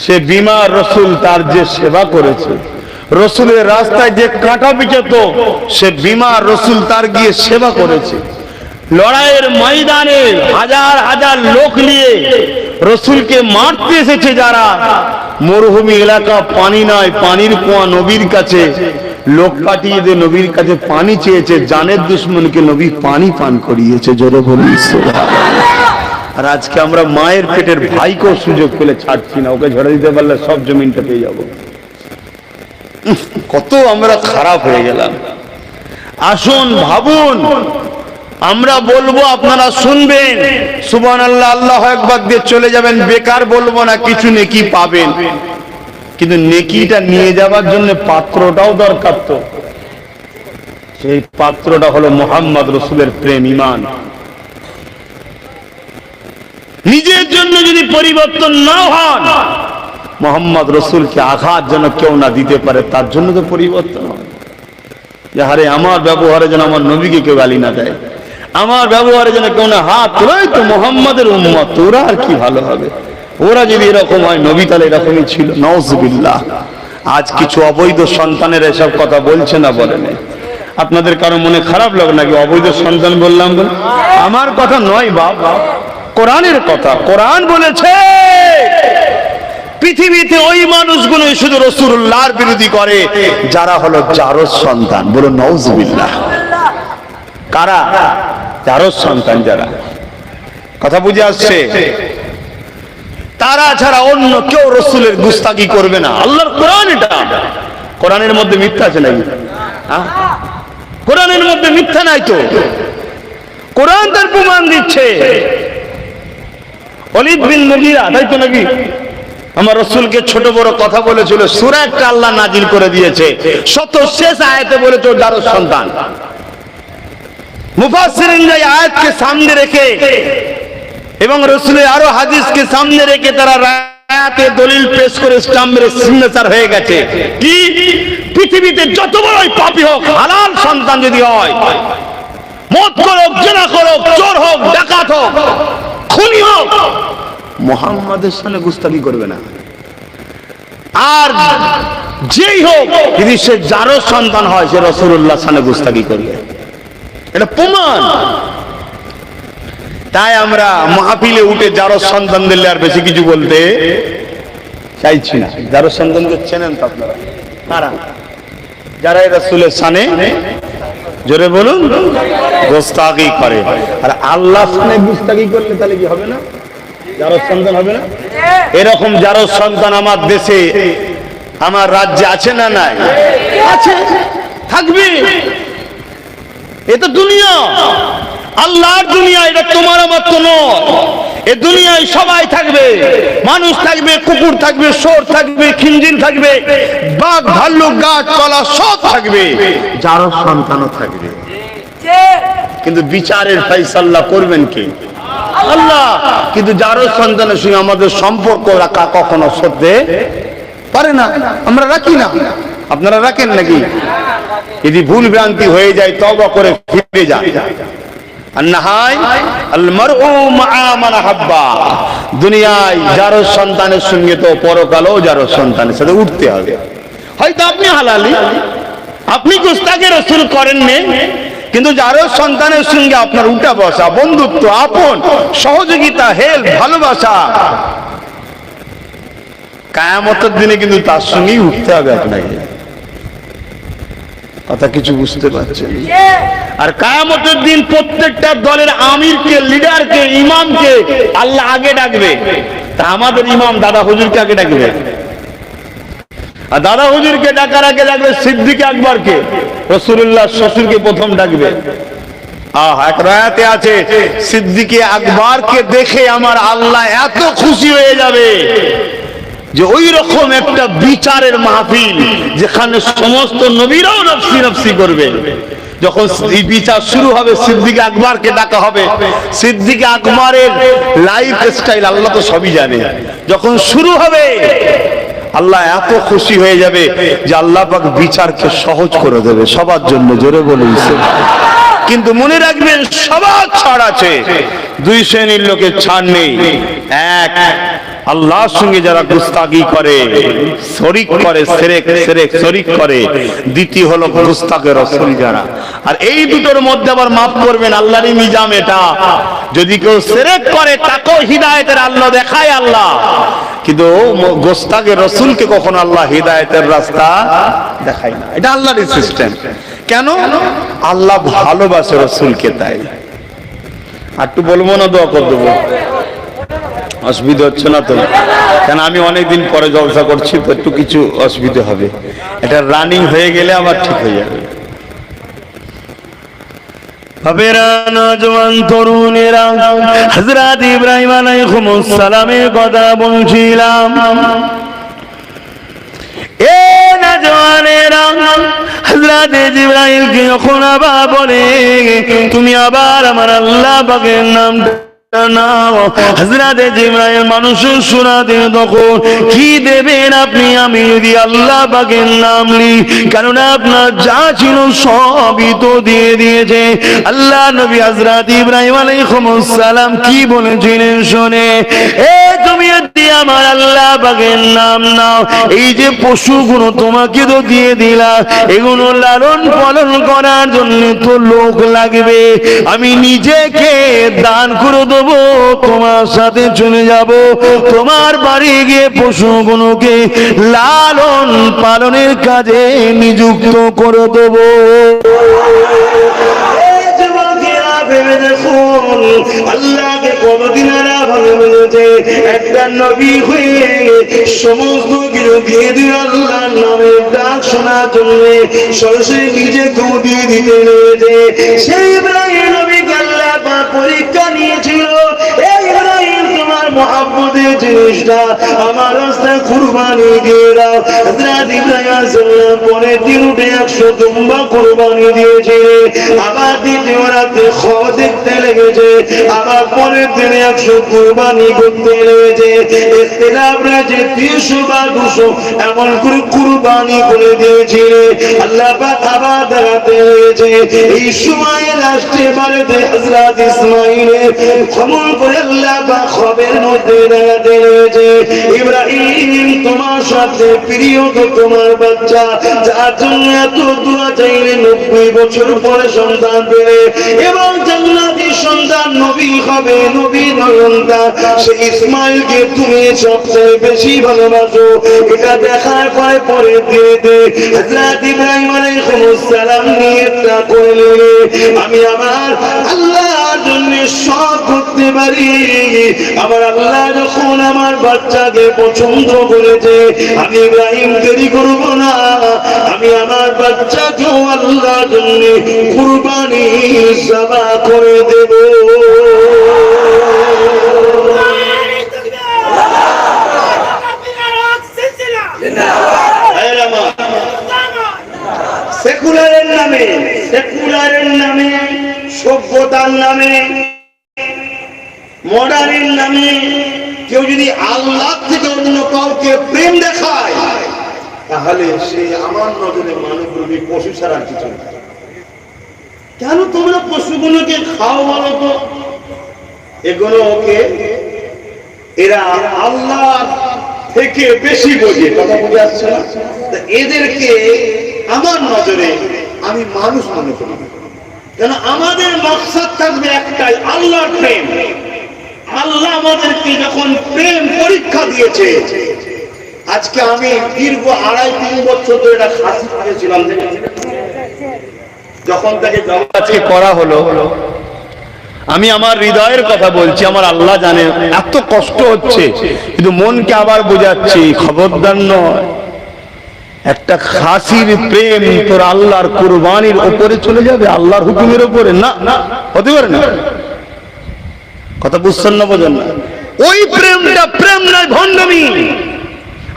সে বিমার রসুল তার যে সেবা করেছে। রসুলের রাস্তায় যে কাঁটা বিচেতো, সে বিমার রসুল তার গিয়ে সেবা করেছে। লড়াইয়ের ময়দানে হাজার হাজার লোক নিয়ে রসুলকে মারতে এসেছে যারা, মরুভূমি এলাকা পানি নয়, পানির কুয়া নবীর কাছে, লোক পাঠিয়ে দিয়ে নবীর কাছে পানি চেয়েছে, জানের দুশ্মনকে নবী পানি পান করিয়েছে। জোরে বলি সুবহানাল্লাহ। আর আজকে আমরা মায়ের পেটের ভাইকেও সুযোগ পেলে ছাড়ছি না, ওকে ঝরে দিতে পারলে সব জমিনটা পেয়ে যাবো। কত আমরা খারাপ হয়ে গেলাম। আসুন ভাবুন, আমরা বলবো আপনারা শুনবেন, সুবহানাল্লাহ আল্লাহু আকবার দিয়ে চলে যাবেন, বেকার বলবো না, কিছু নেকি পাবেন। কিন্তু নেকিটা নিয়ে যাবার জন্য পাত্রটাও দরকার। তো সেই পাত্রটা হলো মুহাম্মদ রাসূলের প্রেম, ঈমান। নিজের জন্য যদি পরিবর্তন না হন, মুহাম্মদ রাসূলকে আঘাত যেন কেউ না দিতে পারে, তার জন্য তো পরিবর্তন হয়। যে হারে আমার ব্যবহারে যেন আমার নবীকে কেউ গালি না দেয়, আমার ব্যবহারে যেন কেউ না হাত তোলাই, তো মুহাম্মাদের উম্মত, ওরা আর কি ভালো হবে। ওরা যদি এরকম হয়, নবী তাহলে এরকমই ছিল। নাউযুবিল্লাহ। আজ কিছু অবৈধ সন্তানের এসব কথা বলছে না, বলেন। আপনাদের কারো মনে খারাপ লাগে নাকি অবৈধ সন্তান বললাম? আমার কথা নয় বাপ, কোরআনের কথা। কোরআন বলেছে পৃথিবীতে ওই মানুষগুলো শুধু রাসূলুল্লাহর বিরোধী করে যারা হলো জারজ সন্তান। বলুন নাউযুবিল্লাহ। কারা? জারজ সন্তান যারা। কথা বুঝে আসছে? তারা ছাড়া অন্য কেউ রাসূলের গুস্তাখি করবে না। আল্লাহর কোরআন এটা। কোরআনের মধ্যে মিথ্যা আছে নাকি? কোরআনের মধ্যে মিথ্যা নাই তো। কোরআন তার প্রমাণ দিচ্ছে। ওলীদ বিন মুগীরা, তাই তো নাকি? আমার রাসূলকে ছোট বড় কথা বলেছিল, সূরা একটা আল্লাহ নাজিল করে দিয়েছে, শত শেষ আয়াতে বলেছে জারজ সন্তান। মুফাসসিরিনরা এই আয়াতকে সামনে রেখে এবং রাসূলের আরো হাদিসকে সামনে রেখে তারা রায়াতে দলিল পেশ করে স্টাম্পের সিগনেচার হয়ে গেছে কি, পৃথিবীতে যত বড়ই পাপী হোক, হালাল সন্তান যদি হয়, মদ করুক, জিনা ডাকাত হোক, খুনি হোক, মুহাম্মাদের সামনে গুস্তাখি করবে না। আর যেই হোক যদি সে যারও সন্তান হয়, সে রাসূলুল্লাহর সামনে গুস্তাখি করবে, এটা প্রমাণ। তাই আমরা মাহফিলে উঠে যারও সন্তান দিলে আর বেশি কিছু বলতে চাইছি না। যারও সন্তানকে চেনেন তো আপনারা, কারা যারা এই রাসূলের সামনে, জোরে বলুন, গুস্তাখি করে। আর আল্লাহর সামনে গুস্তাখি করলে তাহলে কি হবে না? যারও সন্তান হবে না? এরকম যারও সন্তান আমার দেশে, আমার রাজ্যে আছে না নাই? আছে, থাকবে। এ তো দুনিয়া, আল্লাহর দুনিয়া, এটা তোমার আমার তো নয়। এ দুনিয়ায় সবাই থাকবে, মানুষ থাকবে, কুকুর থাকবে, শুয়োর থাকবে, খিনজির থাকবে, বাঘ ভাল্লুক গাছপালা সব থাকবে, যারও সন্তানও থাকবে। কিন্তু বিচারের ফয়সালা করবেন কে? আল্লাহ। কিন্তু যারও সন্তানের সঙ্গে আমাদের সম্পর্ক রাখা কখনো সত্যি পারে না, আমরা রাখি না। আপনারা রাখেন নাকি? যদি ভুল ভ্রান্তি হয়ে যায় তওবা করে ফিরে যান। দুনিয়ায় যারও সন্তানের সঙ্গে তো পরকালেও যারও সন্তানের সাথে উঠতে হবে। হয়তো আপনি হালালি, আপনি গুস্তাখি রাসূল করেননি, কিন্তু যারও সন্তানের সঙ্গে আপনার উঠা বসা, বন্ধুত্ব, আপন, সহযোগিতা, হেল্প, ভালোবাসা, কিয়ামতের দিনে কিন্তু তার সঙ্গেই উঠতে হবে আপনাকে। কথা কিছু বুঝতে পারছেন? আর কিয়ামতের দিন প্রত্যেকটা দলের আমিরকে, লিডারকে, ইমামকে আল্লাহ আগে ডাকবে। তা আমাদের ইমাম দাদা হুজুরকে আগে ডাকবে, আর দাদা হুজুরকে ডাকার আগে ডাকবে সিদ্দিক আকবরকে, রাসূলুল্লাহ শ্বশুরকে প্রথম ডাকবে। এক রায়াতে আছে, সিদ্দিক আকবরকে দেখে আমার আল্লাহ এত খুশি হয়ে যাবে যে ওই রকম একটা বিচারের মাহফিল, যেখানে সমস্ত নবীরাও নফসি নফসি করবে। যখন এই বিচার শুরু হবে, সিদ্দিক আকবরকে ডাকা হবে। সিদ্দিক আকবরের লাইফ স্টাইল আল্লাহ তো সবই জানে। যখন শুরু হবে, আল্লাহ এত খুশি হয়ে যাবে যে আল্লাহ পাক বিচারকে সহজ করে দেবে সবার জন্য। জোরে বলুন। কিন্তু মনে রাখবেন, সবার ছাড় আছে, দুই শ্রেণীর লোকের ছাড় নেই। এক, আল্লাহর সঙ্গে যারা গুস্তাখি করে, শরীক করে, শিরক শরীক করে। দ্বিতীয় হলো গুস্তাখে রাসূল যারা। আর এই দুটোর মধ্যে আবার মাফ করবেন, আল্লাহরই নিজাম এটা। যদি কেউ শিরক করে, তাকেও হিদায়াতের আল্লাহ দেখায় আল্লাহ, কিন্তু গুস্তাখে রাসূলকে কখনো আল্লাহ হিদায়াতের রাস্তা দেখায় না। এটা আল্লাহরই সিস্টেম। কেন? আল্লাহ ভালোবাসে রাসূলকে, তাই। আর একটু বলবো না, দোয়া করে দেবো? অসুবিধা হচ্ছে না তো? কেন আমি অনেকদিন পরে জলসা করছি তো একটু কিছু অসুবিধা হবে। এটা রানিং হয়ে গেলে আবার ঠিক হয়ে যাবে। বাবেরা, নওজওয়ান তরুণেরা, হযরত ইব্রাহিম আলাইহিস সালামের কথা বলছিলাম। এ নওজওয়ানেরা, হযরত জিবরাইলকে যখন আবার বলে, তুমি আবার আমার আল্লাহ পাকের নাম হযরত জিবরাইল মানুষের শোনাতে তখন কি দেবেন আপনি? আমি যদি আল্লাহ পাকের নাম লি, কারণ আপনার যা ছিল সবই তো দিয়ে দিয়েছে। আল্লাহ নবী হযরত ইব্রাহিম আলাইহিস সালাম কি বলেছিলেন শুনে, এ তুমি যদি আমার আল্লাহ পাকের নাম নাও, এই যে পশুগুলো তোমাকে তো দিয়ে দিলাম, এগুলো লালন পালন করার জন্য তো লোক লাগবে। আমি নিজেকে দান করে দেবো, তোমার সাথে চলে যাব, তোমার বাড়ি গিয়ে পশুগুলোকে লালন পালনের কাজে নিযুক্ত করে দেবো। আল্লাহকে কোনদিন ভালোবেসেছে, একটা নবী হয়ে সমস্ত কিছু দিয়ে দিয়ে আল্লাহর নামের ডাক শোনার জন্য সরাসরি নিজেকেও দিয়ে দিতে রয়েছে। সেই ইব্রাহিম নবীকে আল্লাহ পরীক্ষা নিয়েছিল, এই ইব্রাহিম তোমার মুহাব্বতের জিনিসটা আমার রাস্তায় কুরবানি দিয়ে দাও। হযরত ইব্রাহিম আলাইহিস পরের দিন উঠে 100 দুম্বা কুরবানি দিয়েছে। আবার দ্বিতীয় রাতে খবর দেখতে লেগেছে, আবার পরের দিনে 100 কুরবানি করতে লেগেছে। ইখতিলাফ রয়েছে 300 বা 200 এমন করে কুরবানি করে দিয়েছিল। আল্লাহ পাক আবার দেখাতে লেগেছে। এই সময় লাস্টে বারেতে হযরত ইসমাঈলের ক্ষমা করে আল্লাহ পাক খবের মধ্যে দেখাতে লেগেছে, ইব্রাহিম তোমার সাথে প্রিয় তো তোমার বাচ্চা, যার জন্য এত দোয়া চাইলে 90 বছর পরে সন্তান পেলে এবং জান্নাতি সন্তান নবী হবে, নবী নয়নতা, সেই ইসমাইলকে তুমি সবচেয়ে বেশি ভালোবাসো। এটা দেখার পরে পরে দিয়ে দে হযরত ইব্রাহিম আলাইহিস সালাম নিয়তটা করে আমি আমার আল্লাহর জন্য সব করতে পারি। আমার আল্লাহ যখন আমার বাচ্চাকে পছন্দ করেছে, আমি ইব্রাহিম দেরি করব না, আমি আমার বাচ্চাকেও আল্লাহর জন্য কুরবানি জবা করে দেব। সেকুলারের নামে, সেকুলারের নামে, সভ্যতার নামে, মডার্নের নামে কেউ যদি আল্লাহ থেকে অন্য কাউকে প্রেম দেখায়, তাহলে সে আমার নজরে মানবরূপী পশু ছাড়া কিছু না। কেন তোমরা পশুগুলোকে খাও বলো তো? এগুলোকে এরা আল্লাহ থেকে বেশি বোঝে, কথা বুঝে আসছে না? এদেরকে আমার নজরে আমি মানুষ মনে করি, কেন আমাদের মকসদ থাকবে একটাই, আল্লাহর প্রেম। আল্লাহ আমাদেরকে যখন প্রেম পরীক্ষা দিয়েছে, আজকে আমি দীর্ঘ 2.5-3 বছর ধরে এটা খাসি খেয়েছিলাম, যখন তাকে জবাজকে করা হলো, আমি আমার হৃদয়ের কথা বলছি, আমার আল্লাহ জানে এত কষ্ট হচ্ছে, কিন্তু মনকে আবার বোঝাচ্ছি খবরদার নয়, একটা খাসির প্রেম তোর আল্লাহর কুরবানির উপরে চলে যাবে, আল্লাহর হুকুমের উপরে না, হতে পারে না। কথা বুঝছেন না, বোঝেন না? ওই প্রেমটা প্রেম নয়, ভণ্ডামি।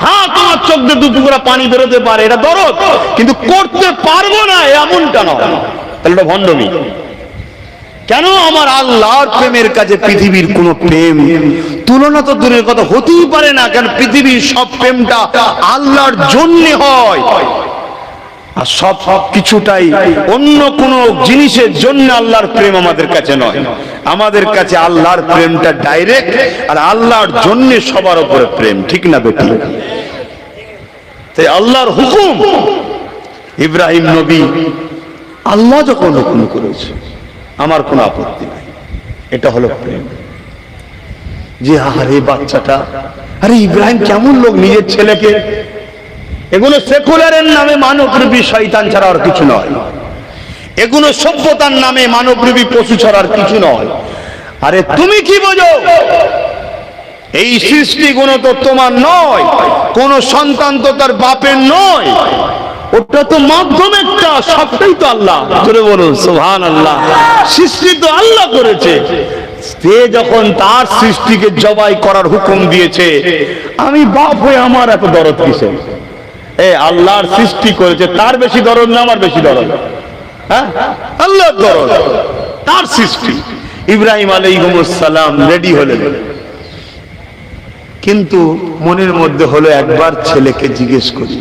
হ্যাঁ, তোমার চোখ দিয়ে 2 টুকরা পানি বেরোতে পারে, এটা দরদ, কিন্তু করতে পারবো না এমনটা নয়, তাহলে এটা ভণ্ডামি। কেন? আমার আল্লাহর প্রেমের কাছে পৃথিবীর কোন প্রেম তুলনা তো দূরের কথা, হতেই পারে না। কেন? পৃথিবীর সব প্রেমটা আল্লাহর জন্য হয়, আর সব কিছুটাই অন্য কোন জিনিসের জন্য আল্লাহর প্রেম আমাদের কাছে নয়। আমাদের কাছে আল্লাহর প্রেমটা ডাইরেক্ট, আর আল্লাহর জন্য সবার উপরে প্রেম, ঠিক না বেটি? তাই আল্লাহর হুকুম, ইব্রাহিম নবী আল্লাহ যখন হুকুম করেছে আমার কোনো আপত্তি নাই, এটা হলো প্রেম। যে আরে বাচ্চাটা, আরে ইব্রাহিম কেমন লোক, নিজের ছেলেকে, এগুলো সেকুলারের নামে মানবরূপী শয়তান ছাড়া আর কিছু নয়, এগুলো সভ্যতার নামে মানবরূপী পশু ছাড়া আর কিছু নয়। আরে তুমি কি বোঝো? এই সৃষ্টিগুলো তো তোমার নয়, কোন সন্তান তো তার বাপের নয়, ওটা তো মাধ্যম একটা, সবটাই তো আল্লাহ। জোরে বলুন সুবহানাল্লাহ। সৃষ্টি তো আল্লাহ করেছে, সে যখন তার সৃষ্টিকে জবাই করার হুকুম দিয়েছে, আমি বাপ হয়ে আমার এত দরদ কিসে? আল্লাহর সৃষ্টি করেছে, তার বেশি দরদ না আমার বেশি দরদ? হ্যাঁ, আল্লাহর দরদ, তার সৃষ্টি। ইব্রাহিম আলাইহিস সালাম রেডি হলেন, কিন্তু মনের মধ্যে হলো একবার ছেলেকে জিজ্ঞেস করি,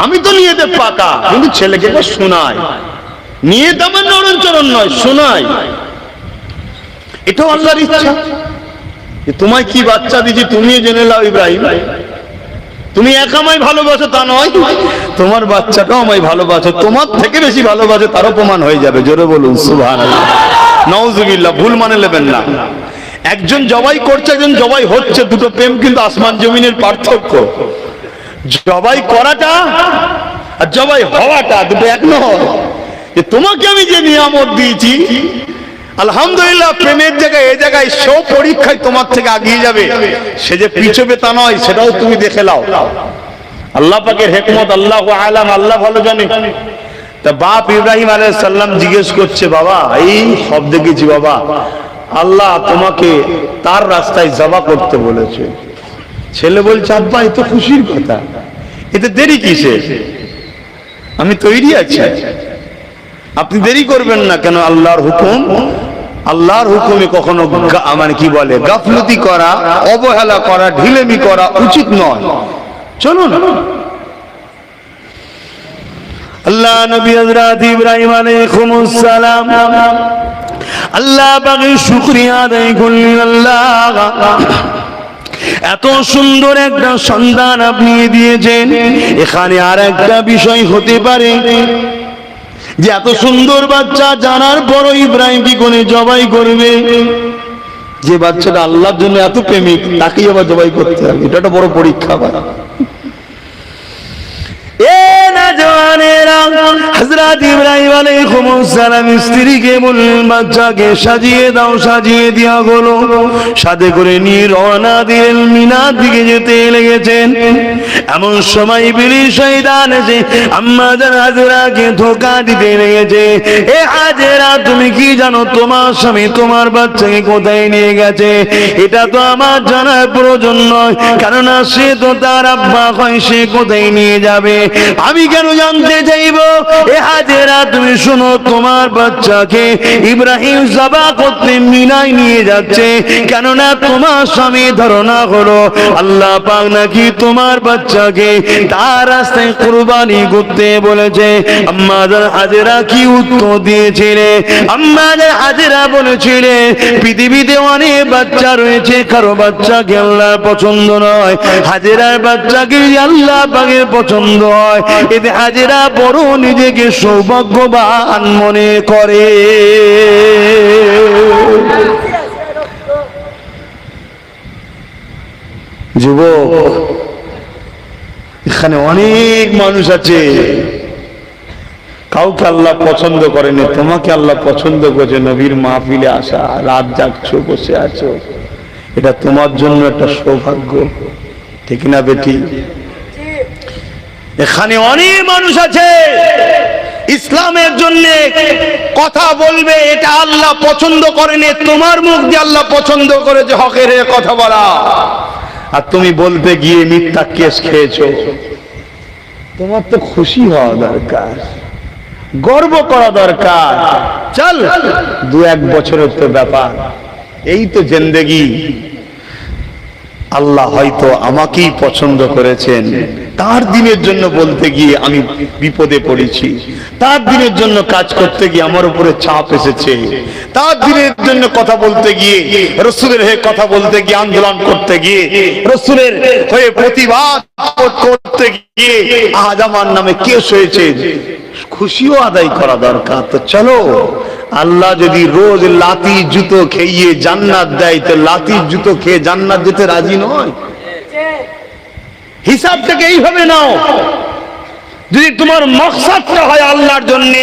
আমি তো নিয়েতে পাকা, কিন্তু ছেলেকে শোনাই, নিয়েতে আমার নরণচরণ নয়, শোনাই। এটাও আল্লাহর ইচ্ছা। তোমায় কি বাচ্চা দিয়েছি তুমি জেনে নাও ইব্রাহিম, তুমি একা আমায় ভালোবাসো তা নয়, তোমার বাচ্চাটাও আমায় ভালোবাসো, তোমার থেকে বেশি ভালোবাসো, তারও প্রমাণ হয়ে যাবে। জোরে বলুন সুবহানাল্লাহ, নাউজুবিল্লাহ। ভুল মানে নেবেন না, একজন জবাই করছে, একজন জবাই হচ্ছে, দুটো প্রেম কিন্তু আসমান জমিনের পার্থক্য। জবাই করাটা আর জবাই হওয়াটা দুটো এক নয়। যে তোমাকে আমি যে নিয়ামত দিয়েছি, আলহামদুলিল্লাহ, প্রেমের জায়গায় এই জায়গায় সব পরীক্ষায় তোমার থেকে আগিয়ে যাবে, সে যে পিছবে তা নয়, সেটাও তুমি দেখে নাও। আল্লাহ পাকের হিকমত আল্লাহু আলাম, আল্লাহ ভালো জানে। তা বাপ ইব্রাহিম আলাইহিস সালাম জিজ্ঞেস করছে, বাবা এই সব দেখেছি বাবা, আল্লাহ তোমাকে তার রাস্তায় জবা করতে বলেছে। ছেলে বলছে, আব্বা এ তো খুশির কথা, এতে দেরি কিসে, আমি তৈরি আছি, আপনি দেরি করবেন না কেন? আল্লাহর হুকুম, আল্লাহর হুকুমে কখনো মানে কি বলে গাফলতি করা, অবহেলা করা, ঢিলেমি করা উচিত নয়। চলুন। আল্লাহ নবী হযরত ইব্রাহিম আলাইহিস সালাম আল্লাহ পাকের শুকরিয়া আদায় করলেন। আল্লাহ এত সুন্দর একটা সন্তান আপনি দিয়েছেন। এখানে আর একটা বিষয় হতে পারে যে এত সুন্দর বাচ্চা জানার পরও ইব্রাহিম কি করে জবাই করবে? যে বাচ্চাটা আল্লাহর জন্য এত প্রেমিক তাকেই আবার জবাই করতে হবে, এটা একটা বড় পরীক্ষা। হযরত ইব্রাহিম আলাইহিস সালাম স্ত্রীকে বললেন, বাচ্চাকে সাজিয়ে দাও। সাজিয়ে দেওয়া হলো, সাথে করে নিয়ে রওনা দিলেন, মিনার দিকে যেতে লেগেছেন। এমন সময় ইবলিস শয়তান এসে আম্মা জান হাজেরাকে ধোঁকা দিতে লেগেছে। এ হাজেরা, তুমি কি জানো তোমার স্বামী তোমার বাচ্চাকে কোথায় নিয়ে গেছে? এটা তো আমার জানার প্রয়োজন নয়, কেননা সে তো তার আব্বা হয়, সে কোথায় নিয়ে যাবে আমি কেন জানতে চাইব? এ হাজেরা, তুমি শোনো, তোমার বাচ্চাকে ইব্রাহিম জবা করতে মিনায় নিয়ে যাচ্ছে, কেননা তোমার স্বামী ধারণা হলো আল্লাহ পাক নাকি তোমার বাচ্চাকে তার রাস্তায় কুরবানি করতে বলেছে। আম্মা জান হাজেরা কি উত্তর দিয়েছিলে? আম্মা জান হাজেরা বলেছিলে, পৃথিবীতে অনেক বাচ্চা রয়েছে, কারো বাচ্চাকে আল্লাহর পছন্দ নয়, হাজেরার বাচ্চাকে আল্লাহ পাকের পছন্দ হয়। এতে হাজেরা বড় নিজেকে সৌভাগ্যবান মনে করে। যুবক, এখানে অনেক মানুষ আছে, কাউকে আল্লাহ পছন্দ করেনি, তোমাকে আল্লাহ পছন্দ করেছে। নবীর মাহফিলে আসা, রাত জাগছো, বসে আছো, এটা তোমার জন্য একটা সৌভাগ্য, ঠিক না বেটি? এখানে অনেক মানুষ আছে ইসলামের জন্য কথা বলবে, এটা আল্লাহ পছন্দ করেনি, তোমার মুখ দিয়ে আল্লাহ পছন্দ করেছে হকের কথা বলা, আর তুমি বলতে গিয়ে মিথ্যা কেস খেয়েছো। তোমার তো খুশি হওয়া দরকার, গর্ব করা দরকার। চল, 2-1 বছরের তো ব্যাপার, এই তো জিন্দেগি। আল্লাহ হয়তো আমাকেই পছন্দ করেছেন, তার দিনের জন্য বলতে গিয়ে আমি বিপদে পড়েছি, তার দিনের জন্য কাজ করতে গিয়ে আমার উপরে চাপ এসেছে, তার দিনের জন্য কথা বলতে গিয়ে, রাসূলের হয়ে কথা বলতে গিয়ে, আন্দোলন করতে গিয়ে, রাসূলের হয়ে প্রতিবাদ করতে গিয়ে আজ আমার নামে কেস হয়েছে। খুশিও আদায় করা দরকার। তো চলো, আল্লাহ যদি রোজ লাতি জুতো খেয়ে জান্নাত দেয়, তো লাতি জুতো খেয়ে জান্নাত যেতে রাজি নয়। হিসাবটাকে এইভাবে নাও। যদি তোমার মাকসাদটা হয় আল্লাহর জন্য,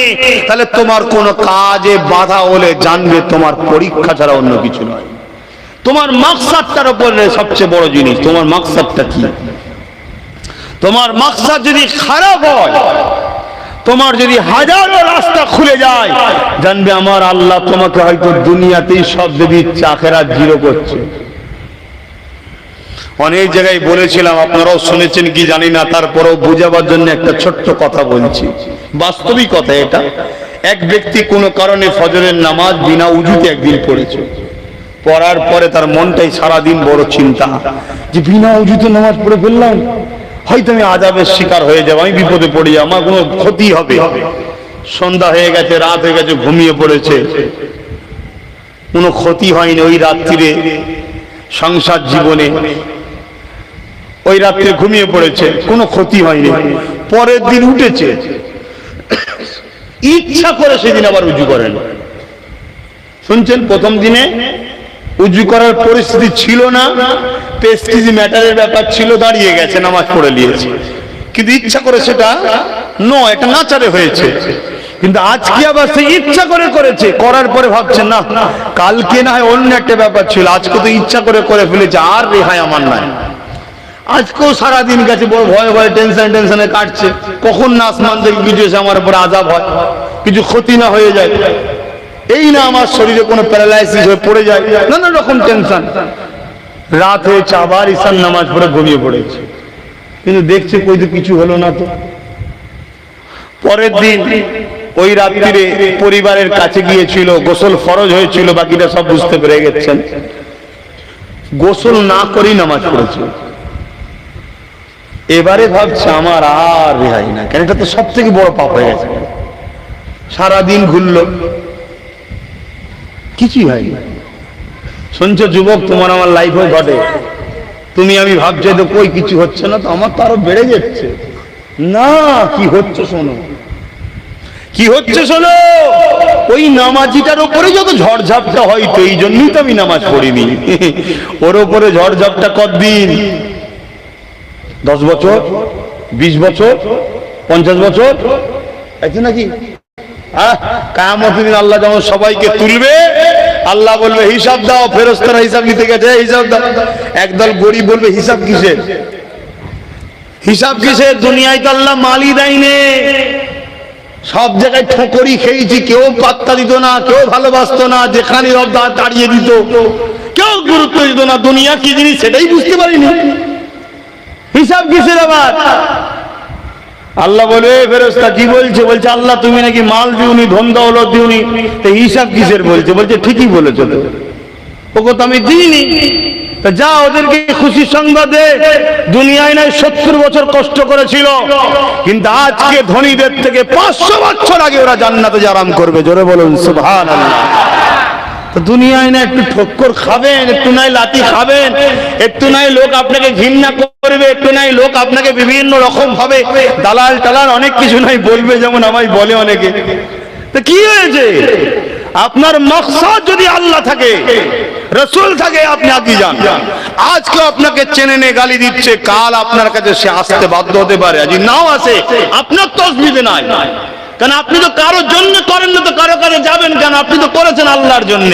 তাহলে তোমার কোন কাজে বাধা হলে জানবে তোমার পরীক্ষা ছাড়া অন্য কিছু নয়। তোমার মাকসাদটার উপরে সবচেয়ে বড় জিনিস, তোমার মাকসাদটা কি? তোমার মাকসাদ যদি খারাপ হয়, তোমার যদি হাজারো রাস্তা খুলে যায়, জানবে আমার আল্লাহ তোমাকে হয়তো দুনিয়াতেই সব দিয়ে দিচ্ছে, আখিরাত জিরো করছে। অনেক জায়গায় বলেছিলাম, আপনারাও শুনেছেন কি জানি না, তারপরেও বুঝাবার জন্য একটা ছোট্ট কথা বলছি, বাস্তবিক কথা এটা। এক ব্যক্তি কোনো কারণে ফজরের নামাজ বিনা উজুতে একদিন পড়েছে, পড়ার পরে তার মনটাই সারাদিন বড় চিন্তা, যে বিনা উজুতে নামাজ পড়ে ফেললাম, হয়তো আমি আযাবের শিকার হয়ে যাবো, আমি বিপদে পড়ে যাবো, আমার কোনো ক্ষতি হবে। সন্ধ্যা হয়ে গেছে, রাত হয়ে গেছে, ঘুমিয়ে পড়েছে, কোনো ক্ষতি হয়নি। ওই রাত্রিরে সংসার জীবনে ওই রাত্রে ঘুমিয়ে পড়েছে, কোনো ক্ষতি হয়নি। পরের দিন উঠেছে, ইচ্ছা করে সেদিন আবার উজু করেন। শুনছেন, প্রথম দিনে উজু করার পরিস্থিতি ছিল না, প্রেস্টিজ ম্যাটারের ব্যাপার ছিল, দাঁড়িয়ে গেছে, নামাজ পড়ে নিয়েছে, কিন্তু ইচ্ছা করে সেটা নয়, এটা নাচারে হয়েছে। কিন্তু আজকে আবার সে ইচ্ছা করে করেছে, করার পরে ভাবছে না, কালকে না হয় অন্য একটা ব্যাপার ছিল, আজকে তো ইচ্ছা করে করে ফেলেছে, আর রেহাই আমার নাই। আজকেও সারাদিন গেছে বড় ভয়ে ভয়ে টেনশনে কাটছে, কখন না আসমান থেকে কিছু এসে আমার উপর আযাব হয়, কিছু ক্ষতি না হয়ে যায়, এই না আমার শরীরে কোনো প্যারালাইসিস হয়ে পড়ে যায়, নানা রকম টেনশন। রাত হয়েছে, আবার ঈশান নামাজ পড়ে ঘুমিয়ে পড়েছে, কিন্তু দেখছে কই তো কিছু হলো না। তো পরের দিন ওই রাত্রিরে পরিবারের কাছে গিয়েছিল, গোসল ফরজ হয়েছিল, বাকিটা সব বুঝতে পেরে গেছেন। গোসল না করেই নামাজ পড়েছে। এবারে ভাবছে আমার আর রেহাই না, কেন এটা তো সব থেকে বড় পাপ হয়ে গেছে। সারাদিন ঘুরলো, কিছুই হয়নি। শুনছো যুবক, তোমার আমার লাইফেও ঘটে। তুমি আমি ভাবছো তো কই কিছু হচ্ছে না, তো আমার তো আরো বেড়ে যাচ্ছে। না, কি হচ্ছে শোনো, কি হচ্ছে শোনো। ওই নামাজিটার উপরে যত ঝড়ঝাপটা হয়, তো এই জন্যই তো আমি নামাজ পড়িনি। ওর উপরে ঝড়ঝাপটা কতদিন? 10 বছর, 20 বছর, 50 বছর, আছে নাকি? কিয়ামতের দিন আল্লাহ যখন সবাইকে তুলবে, আল্লাহ বলবে হিসাব দাও, ফেরেশতারা হিসাব নিতে গেছে, হিসাব দাও। একদল গরিব বলবে হিসাব কিসের, হিসাব কিসের? দুনিয়ায় তো আল্লাহ মালই দেয়নি, সব জায়গায় ঠোকরি খেয়েছি, কেউ পাত্তা দিত না, কেউ ভালোবাসতো না, যেখানে তাড়িয়ে দিত, কেউ গুরুত্ব দিত না। দুনিয়া কি জিনিস সেটাই বুঝতে পারিনি, হিসাব কিসের আবার? আল্লাহ বলে ফেরেশতা কি বলছে? বলছে আল্লাহ তুমি নাকি মাল দিওনি, ধন দৌলত দিওনি, তো হিসাব কিসের বলছে? বলছে ঠিকই বলেছো, ও কথা আমি দিইনি। তা যা ওদেরকে খুশি সংবাদ দে, দুনিয়ায় নাই 70 বছর কষ্ট করেছিল, কিন্তু আজকে ধনীদের থেকে 500 বছর আগে ওরা জান্নাতে আরাম করবে। জোরে বলুন সুবহানাল্লাহ। তো দুনিয়ায় না একটু ঠক্কর খাবেন, একটু নাই লাঠি খাবেন, একটু নাই লোক আপনাকে ঘৃণা করবে, একটু নাই লোক আপনাকে বিভিন্ন রকম ভাবে দালাল টালাল অনেক কিছু নাই বলবে, যেমন আমায় বলে অনেকে। তো কি হয়েছে? আপনার মকসদ যদি আল্লাহ থাকে, রাসূল থাকে, আপনি আগে যান। আজকে আপনাকে চেনে নে গালি দিচ্ছে, কাল আপনার কাছে সে আসতে বাধ্য হতে পারে, আজ নাও আসে, আপনার তসবিতে নাই। কারণ আপনি তো কারোর জন্য করেন না, তো কারো কাছে যাবেন কেন? আপনি তো করেছেন আল্লাহর জন্য।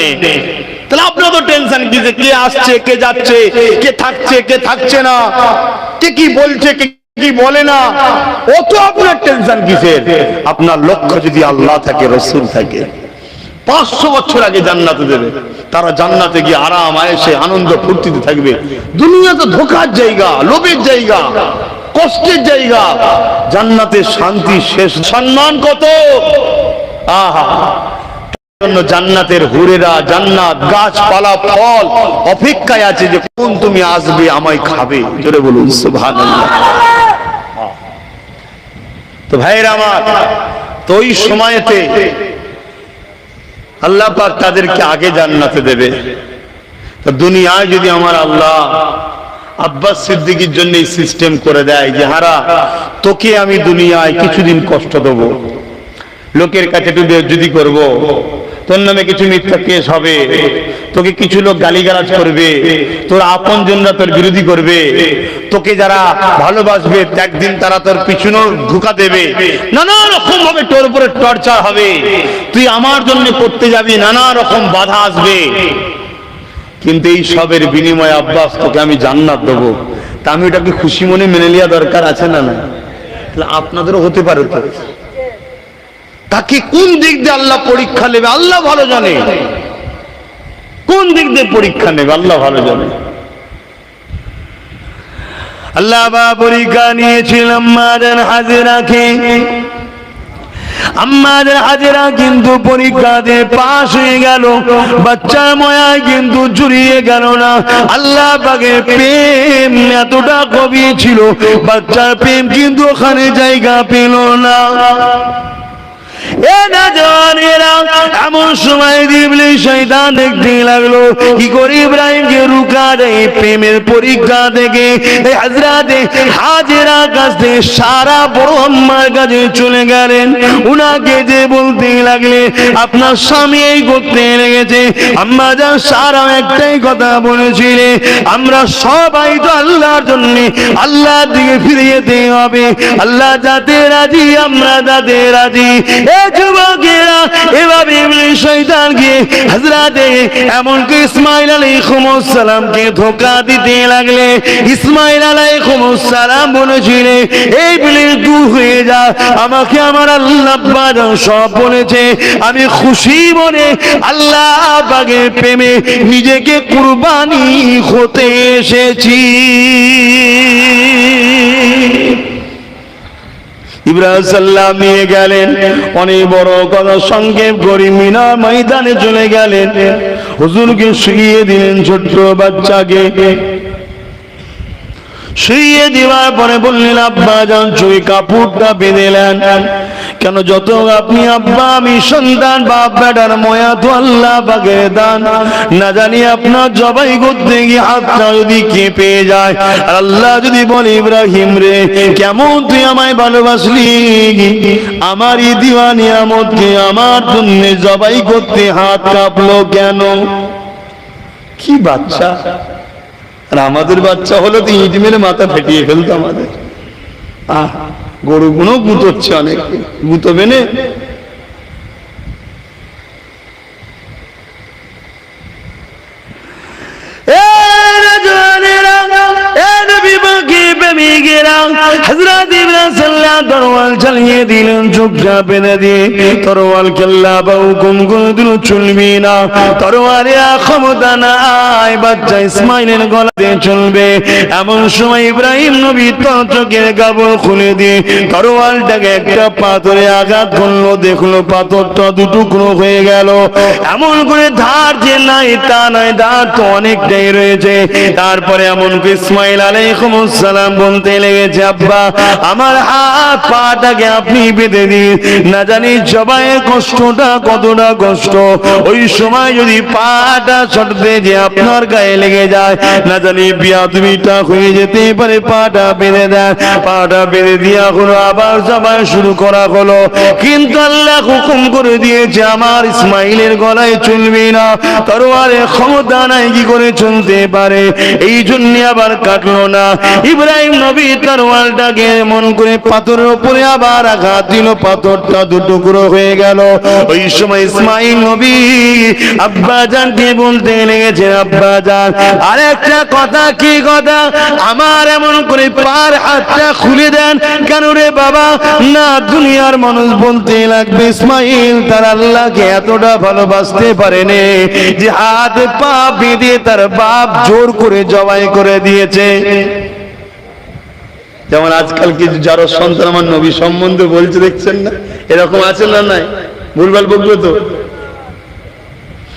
তাহলে আপনার তো টেনশন কিসে? কে আসছে, কে যাচ্ছে, কে থাকছে, কে থাকছে না, কে কি বলছে, কে কি বলে না, ও তো আপনার টেনশন কিসের? আপনার লক্ষ্য যদি আল্লাহ থাকে, রাসূল থাকে, 500 বছর আগে জান্নাতে দেবে। তারা জান্নাতে গিয়ে আরাম আয়েশে আনন্দ ফুর্তিতে থাকবে। দুনিয়া তো ধোঁকার জায়গা, লোভের জায়গা, কষ্টের জায়গা। জান্নাতের শান্তি শেষ, সম্মান কত! আহা, জন্য জান্নাতের হুরেরা, জান্নাত গাছপালা ফল অপেক্ষায় আছে যে কোন তুমি আসবে, আমায় খাবে। জোরে বলুন সুবহানাল্লাহ। তো ভাইরা আমার, তো ওই সময়তে আল্লাহ পাক তাদেরকে আগে জান্নাতে দেবে। তো দুনিয়ায় যদি আমার আল্লাহ আব্বাস সিদ্দিকীর জন্য এই সিস্টেম করে দেয় যে হারা তোকে আমি দুনিয়ায় কিছুদিন কষ্ট দেব, লোকের কাছে একটু বেইজ্জতি করব, তোর নামে কিছু মিথ্যা কেস হবে, তোকে কিছু লোক গালিগালাজ করবে, তোর আপনজনরা তোর বিরোধী করবে, তোকে যারা ভালোবাসবে একদিন তারা তোর পিছনে ধোঁকা দেবে, নানা রকম ভাবে তোর উপরে টর্চার হবে, তুই আমার জন্য করতে যাবি, নানা রকম বাধা আসবে। কিন্তু এই সবের বিনিময়ে আব্বাস তোকে আমি জান্নাত দেবো। তা আমি ওটাকে খুশি মনে মেনে নেওয়া দরকার আছে না? না, তাহলে আপনাদেরও হতে পারে। তো তাকে কোন দিক দিয়ে আল্লাহ পরীক্ষা নেবে আল্লাহ ভালো জানে, কোন দিক দিয়ে পরীক্ষা নেবে আল্লাহ ভালো জানে। আল্লাহ বা পরীক্ষা নিয়েছিলাম মাদান হাজেরাকে। আমাদের হাজেরা কিন্তু পরীক্ষাতে পাশ হয়ে গেল, বাচ্চার ময়ায় কিন্তু জুড়িয়ে গেল না। আল্লাহ পাকের প্রেম এতটা গভীর ছিল, বাচ্চার প্রেম কিন্তু ওখানে জায়গা পেল না। এমন সময় ইবলিস শয়তান দেখতে লাগলো কি করে ইব্রাহিমকে রুকা দেয় প্রেমের পরীক্ষা থেকে। হযরতে হাজেরা কাছ থেকে সারা বড় আম্মার কাছে চলে গেলেন, উনাকে যে বলতে লাগলে আপনার স্বামী এই করতে লেগেছে। আম্মা জান সারা একটাই কথা বলেছিলে, আমরা সবাই তো আল্লাহর জন্য আল্লাহর দিকে ফিরে যেতে হবে, আল্লাহ যাতে রাজি আমরা তাতে রাজি। যুবকেরা এভাবে ইবলিস শয়তানকে হযরতে এমনকি ইসমাঈল আলাইহিস সালামকে ধোঁকা দিতে লাগলে। ইসমাঈল আলাইহিস সালাম বলেছিলেন এই ইবলিস দূর হয়ে যা, আমাকে আমার আল্লাহ পাক সব বলেছে, আমি খুশি মনে আল্লাহ পাকের প্রেমে নিজেকে কুরবানি হতে এসেছি। ইব্রাহিম সাল্লাম নিয়ে গেলেন, অনেক বড় কথা সংক্ষেপ করে মিনা ময়দানে চলে গেলেন। হুজুরকে শুইয়ে দিলেন, ছোট্ট বাচ্চাকে শুইয়ে দেওয়ার পরে বললেন, আব্বা যান চুই কাপড়টা বেঁধেলেন কেন? যত আপনি আব্বা আমি সন্তান, বাপ বেটার ময়া তো আল্লাহ পাকের দান। না জানি আপনার জবাই করতে গিয়ে হাতটা যদি কেঁপে যায়, আর আল্লাহ যদি বলে, ইব্রাহিম রে কেমন তুই আমায় ভালোবাসলি, আমার এই দিওয়া নিয়ামতকে আমার জন্য জবাই করতে হাত কাঁপলো কেন? কি বাচ্চা! আর আমাদের বাচ্চা হলো তো ইট মেরে মাথা ফেটিয়ে ফেলতো আমাদের। গরুগুলো গুতোচ্ছে, অনেক গুতোবে না। তরোয়াল চালিয়ে দিলেন, চোখটা বেঁধে দিয়ে তরোয়াল কেল্লা বা হুকুম করে দিল, চলবি না, তরোয়ালে ক্ষমতা নাই, বাচ্চা ইসমাইলের গলাতে চলবে। এমন সময় ইব্রাহিম নবী চোখের কাপড় খুলে দিয়ে তরোয়ালটাকে একটা পাথরে আঘাত করলো, দেখলো পাথরটা দুটুকরো হয়ে গেল। এমন করে ধার যে নাই তা নাই, ধার তো অনেকটাই রয়েছে। তারপরে এমন করে ইসমাইল আলাইহিস সালাম বলতে লেগেছে, আব্বা আমার হাত পাটাকে আপনি বেঁধে দিন, না জানি জবাইয়ের কষ্টটা কতটা কষ্ট। ওই সময় যদি পাটা ছড়তে যে আপনার গায়ে লেগে যায়, না জানি বিয়াদবিটা হয়ে যেতে পারে। পাটা বেঁধে দেন, পাটা বেঁধে দিয়া হলো, আবার জবাই শুরু করা হলো। কিন্তু আল্লাহ হুকুম করে দিয়েছে, আমার ইসমাইলের গলায় চলবে না, তরোয়ারের ক্ষমতা নাই, কি করে চলতে পারে? এই জন্য আবার কাটলো না। ইব্রাহিম নবী তরোয়ালটাকে এমন করে পাথরের উপরে আবার আঘাত দিল, পাথরটা দুটুকরো হয়ে গেল। ওই সময় ইসমাইল নবী আব্বা জানকে বলতে লেগেছে, আব্বা জান আরেকটা কথা। কি কথা? আমার এমন করে পার হাতটা খুলে দেন কেন রে বাবা? না, দুনিয়ার মানুষ বলতে লাগবে ইসমাইল তার আল্লাহকে এতটা ভালোবাসতে পারেনি যে হাত পা বেঁধে তার বাপ জোর করে জবাই করে দিয়েছে। যেমন আজকাল কিছু যারা সন্তান আমার নবী সম্বন্ধে বলছে, দেখছেন না? এরকম আছে না? নাই ভুলভাল বলবো তো?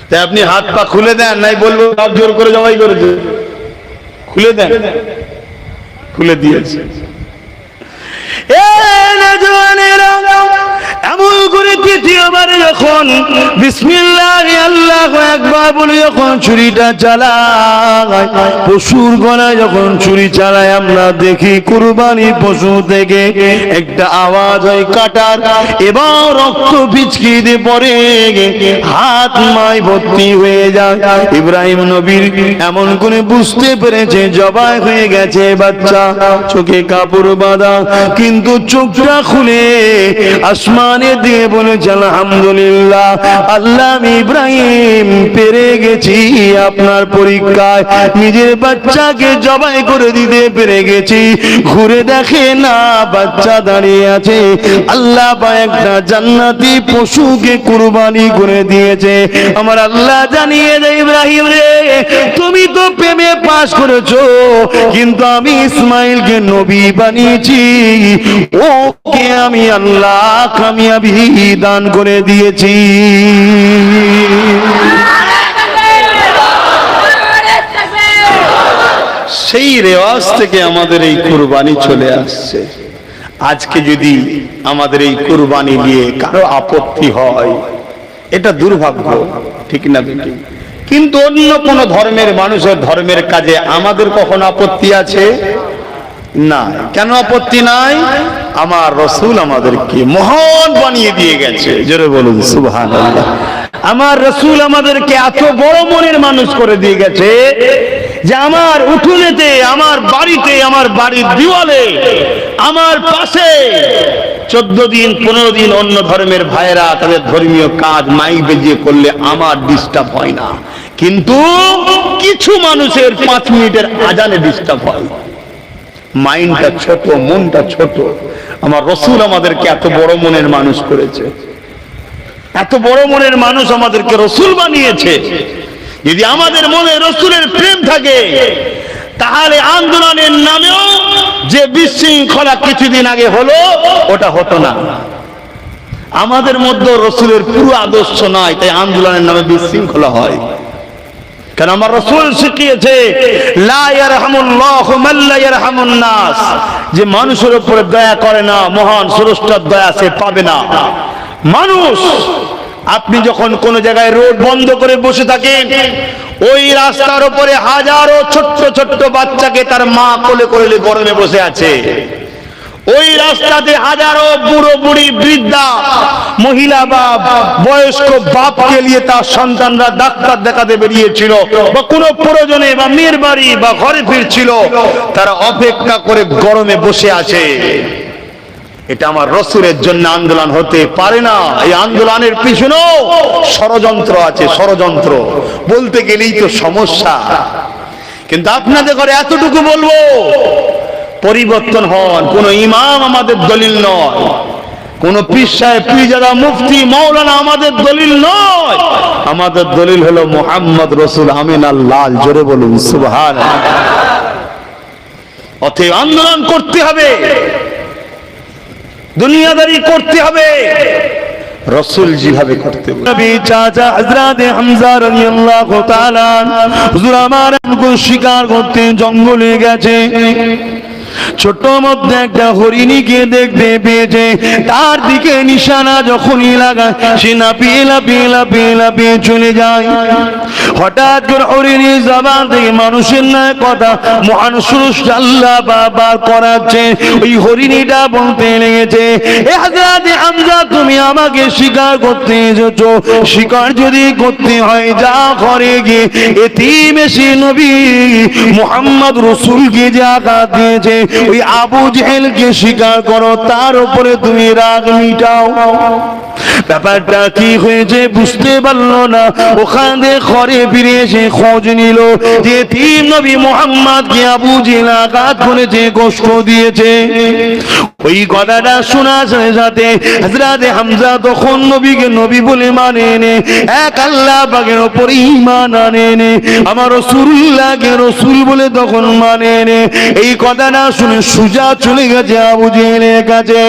তাই আপনি হাত পা খুলে দেন, নাই বলবো বাপ জোর করে জবাই করেছে। খুলে দেন, খুলে দিয়েছে। এমন করে তৃতীয়বার যখন বিসমিল্লাহ আল্লাহু আকবার বলে যখন ছুরিটা চালায়, পশুর গলায় যখন ছুরি চালায়, আমরা দেখি কুরবানি পশু থেকে একটা আওয়াজ হয় কাটার, এবং রক্ত পিচকিতে পড়ে, হাত মাই ভর্তি হয়ে যায়। ইব্রাহিম নবীর এমন করে বুঝতে পেরেছে জবাই হয়ে গেছে বাচ্চা, চোখে কাপড় বাঁধা, কিন্তু চোখটা খুলে আসমানে দিয়ে বলেছে, আলহামদুলিল্লাহ আল্লাহ, আমি ইব্রাহিম পেরে গেছি আপনার পরীক্ষায়, নিজের বাচ্চাকে জবাই করে দিতে পেরে গেছি। ঘুরে দেখে না, বাচ্চা দাঁড়িয়ে আছে, আল্লাহ বা একটা জান্নাতি পশুকে কুরবানি করে দিয়েছে। আমার আল্লাহ জানিয়ে দেয়, ইব্রাহিম রে তুমি তো প্রেমে পাস করেছো, কিন্তু আমি ইসমাইলকে নবী বানিয়েছি, ওকে আমি আল্লাহ কামিয়াবি দান করে দিয়েছি। সেই রেওয়াজ থেকে আমাদের এই কুরবানি চলে আসছে। আজকে যদি আমাদের এই কুরবানি নিয়ে কারো আপত্তি হয়, এটা দুর্ভাগ্য, ঠিক না? কিন্তু অন্য কোন ধর্মের মানুষের ধর্মের কাজে আমাদের কখনো আপত্তি আছে না? কেন আপত্তি নাই? আমার রাসূল আমাদেরকে মহান বানিয়ে দিয়ে গেছে। জোরে বলুন সুবহানাল্লাহ। আমার রাসূল আমাদেরকে এত বড় মনের মানুষ করে দিয়ে গেছে যে আমার উঠোনেতে, আমার বাড়িতে, আমার বাড়ির দেওয়ালে, আমার পাশে 14 দিন 15 দিন অন্য ধর্মের ভাইরা তাদের ধর্মীয় কাজ মাইক বেজিয়ে করলে আমার ডিস্টার্ব হয় না, কিন্তু কিছু মানুষের 5 মিনিটের আজানে ডিস্টার্ব হয়। মাইন্ডটা ছোট, মনটা ছোট। আমার রাসূল আমাদেরকে এত বড় মনের মানুষ করেছে, এত বড় মনের মানুষ আমাদেরকে রাসূল বানিয়েছে। যদি আমাদের মনে রাসূলের প্রেম থাকে, তাহলে আন্দোলনের নামেও যে বিশৃঙ্খলা কিছুদিন আগে হলো ওটা হতো না। আমাদের মধ্যে রসুলের পুরো আদর্শ নয়, তাই আন্দোলনের নামে বিশৃঙ্খলা হয়। কারণ আমার রসুল শিখিয়েছে লা ইয়ারহামুল্লাহু মান লা ইয়ারহামুন নাস, যে মানুষের উপরে দয়া করে না মহান স্রষ্টার দয়া সে পাবে না। মানুষ, আপনি যখন কোন জায়গায় রোড বন্ধ করে বসে থাকেন, ওই রাস্তার উপরে হাজারো ছোট্ট ছোট্ট বাচ্চাকে তার মা কোলে কোলে গরমে বসে আছে। ওই রাস্তাতে হাজারো বুড়ো বুড়ি বৃদ্ধা মহিলা বা বয়স্ক বাপকে নিয়ে তার সন্তানরা ডাক্তার দেখাতে বেরিয়েছিল বা কোনো প্রয়োজনে বা মেয়ের বাড়ি বা ঘরে ফিরছিল, তারা অপেক্ষা করে গরমে বসে আছে। এটা আমার রসুলের জন্য আন্দোলন হতে পারে না। এই আন্দোলনের পিছনেও ষড়যন্ত্র আছে, ষড়যন্ত্র বলতে গেলেই তো সমস্যা। কিন্তু আপনাদের ঘরে এতটুকু বলবো, পরিবর্তন হন। কোন ইমাম আমাদের দলিল নয়, কোন পীর সাহেব পীরজাদা মুফতি মাওলানা আমাদের দলিল নয়। আমাদের দলিল হলো মুহাম্মদ রাসূল আমিন আল্লাহ। জোরে বলুন সুবহানাল্লাহ। অতএব আন্দোলন করতে হবে, দুনিয়াদারি করতে হবে, রসুল যেভাবে করতে হবে। নবী চাচা হযরত হামজা রাদিয়াল্লাহু তাআলা হুজুর আমার শিকার করতে জঙ্গলে গেছে। ছোট মধ্যে একটা হরিণীকে দেখতে পেয়েছে, তার দিকে নিশানা যখনই লাগায় সে লাফিয়ে লাফিয়ে লাফিয়ে লাফিয়ে চলে যায়। হঠাৎ করে হরিণীর জবান থেকে মানুষের নয় কথা মহান স্রষ্টা আল্লাহ বারবার করাচ্ছে। ওই হরিণীটা বলতে লেগেছে, এ হযরত হামজা তুমি আমাকে শিকার করতে এসেছো, শিকার যদি করতে হয় যা ঘরে গিয়ে এতিম এসে নবী মুহাম্মদ রাসূলকে যে আঘাত দিয়েছে ওই আবু জেহেলকে শিকার করো, তার উপরে তুমি রাগ মিটাও। ব্যাপারটা কি হয়েছে বুঝতে পারলো না। ওখানে ঘরে ফিরে এসে খোঁজ নিল যে তিন নবী মুহাম্মদকে আবু জেহেল আঘাত করেছে, কষ্ট দিয়েছে। ওই কথাটা শোনার সাথে সাথে হযরত হামজা তখন নবীকে নবী বলে মানে নে, এক আল্লাহ পাকের উপর ঈমান আনে নে, আমার রাসূলুল্লাহকে রাসূল বলে তখন মানে নে। এই কথাটা শুনে সুজা চলে গেছে আবু জেহেলের কাছে।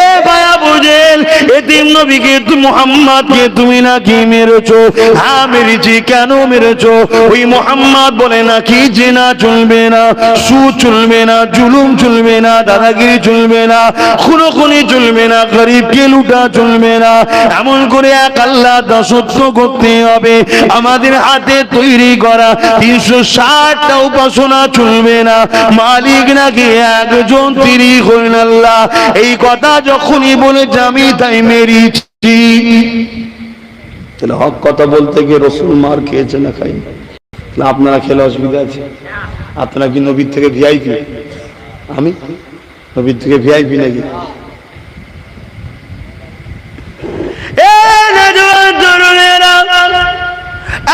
এ ভাই আবু জেহেল, এতিম নবীকে মুহাম্মদকে তুমি নাকি মেরেছো? হ্যাঁ মেরেছি। কেন মেরেছো? ওই মুহাম্মদ বলে নাকি জিনা চলবে না, সুদ চলবে না, জুলুম চলবে না, দাদাগিরি চলবে না, খুনোখুনি চলবে না, গরিবকে লুটা চলবে না, এমন করে এক আল্লাহ দাসত্ব করতে হবে। আমাদের হাতে তৈরি করা 360টা উপাসনা চলবে না, মালিক নাকি একজন, তিনি হলেন আল্লাহ। এই কথা যখনই বলে আমি তাই মেরেছি। তাহলে হক কথা বলতে গিয়ে রসুল মার খেয়েছে না খাই? আপনারা খেলে অসুবিধা আছে? আপনারা কি নবীর থেকে ভিআইপি? আমি নবীর থেকে ভিআইপি নাকি?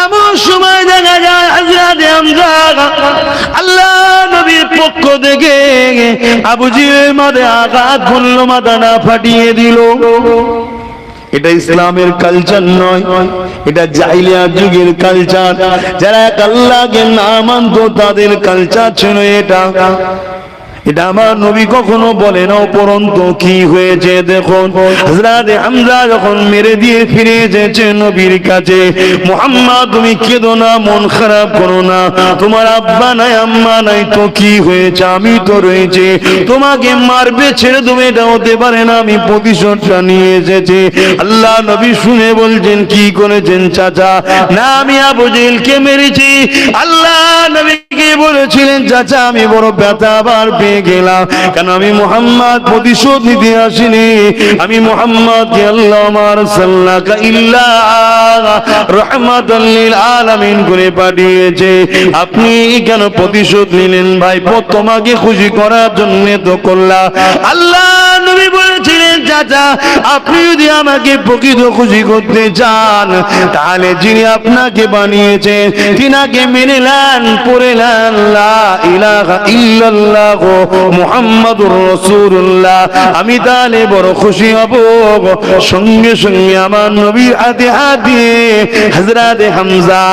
এমন সময় দেখা যায় হযরত হামজা আল্লাহ নবীর পক্ষ থেকে আবু জেহেলের মাথায় আঘাত করলো, মাথাটা ফাটিয়ে দিল। এটা ইসলামের কালচার নয়, এটা জাহিলিয়াত যুগের কালচার। যারা এক আল্লাহকে না মানতো তাদের কালচার ছিল এটা। এটা আমার নবী কখনো বলে না। উপরন্তু কি হয়েছে দেখুন, হযরত হামজা যখন মেরে দিয়ে ফিরে এসেছে নবীর কাছে, মুহাম্মদ তুমি কেঁদো না, মন খারাপ করো না, তোমার আব্বা নাই আম্মা নাই তো কি হয়েছে, আমি তো রয়েছে, তোমাকে মারবে ছেড়ে তুমি, এটা হতে পারে না, আমি প্রতিশোধটা নিয়ে এসেছি। আল্লাহ নবী শুনে বলছেন কি করেছেন চাচা? না আমি আবু জেহেলকে মেরেছি। আল্লাহ নবীকে বলেছিলেন চাচা আমি বড় ব্যথা আবার পেয়ে গেলাম, কেন আমি মুহাম্মদ প্রতিশোধ নিতে আসিনি, আমি মুহাম্মদকে আল্লাহ আরসালনাকা ইল্লা রাহমাতাল লিল আলামিন করে পাঠিয়েছে। আপনি কেন প্রতিশোধ নিলেন ভাই? তোমাকে খুশি করার জন্য তো করলাম। আল্লাহ নবী বলেছিলেন দিলেন চাচা, আপনি যদি আমাকে প্রকৃত খুশি করতে চান তাহলে যিনি আপনাকে বানিয়েছেন তিনাকে মেনে নেন, পড়ে নেন লা ইলাহা ইল্লাল্লাহ মুহাম্মাদুর রাসূলুল্লাহ, আমি তাহলে বড় খুশি হব। সঙ্গে সঙ্গে আমার নবীর হাতে হাতে হযরত হামজা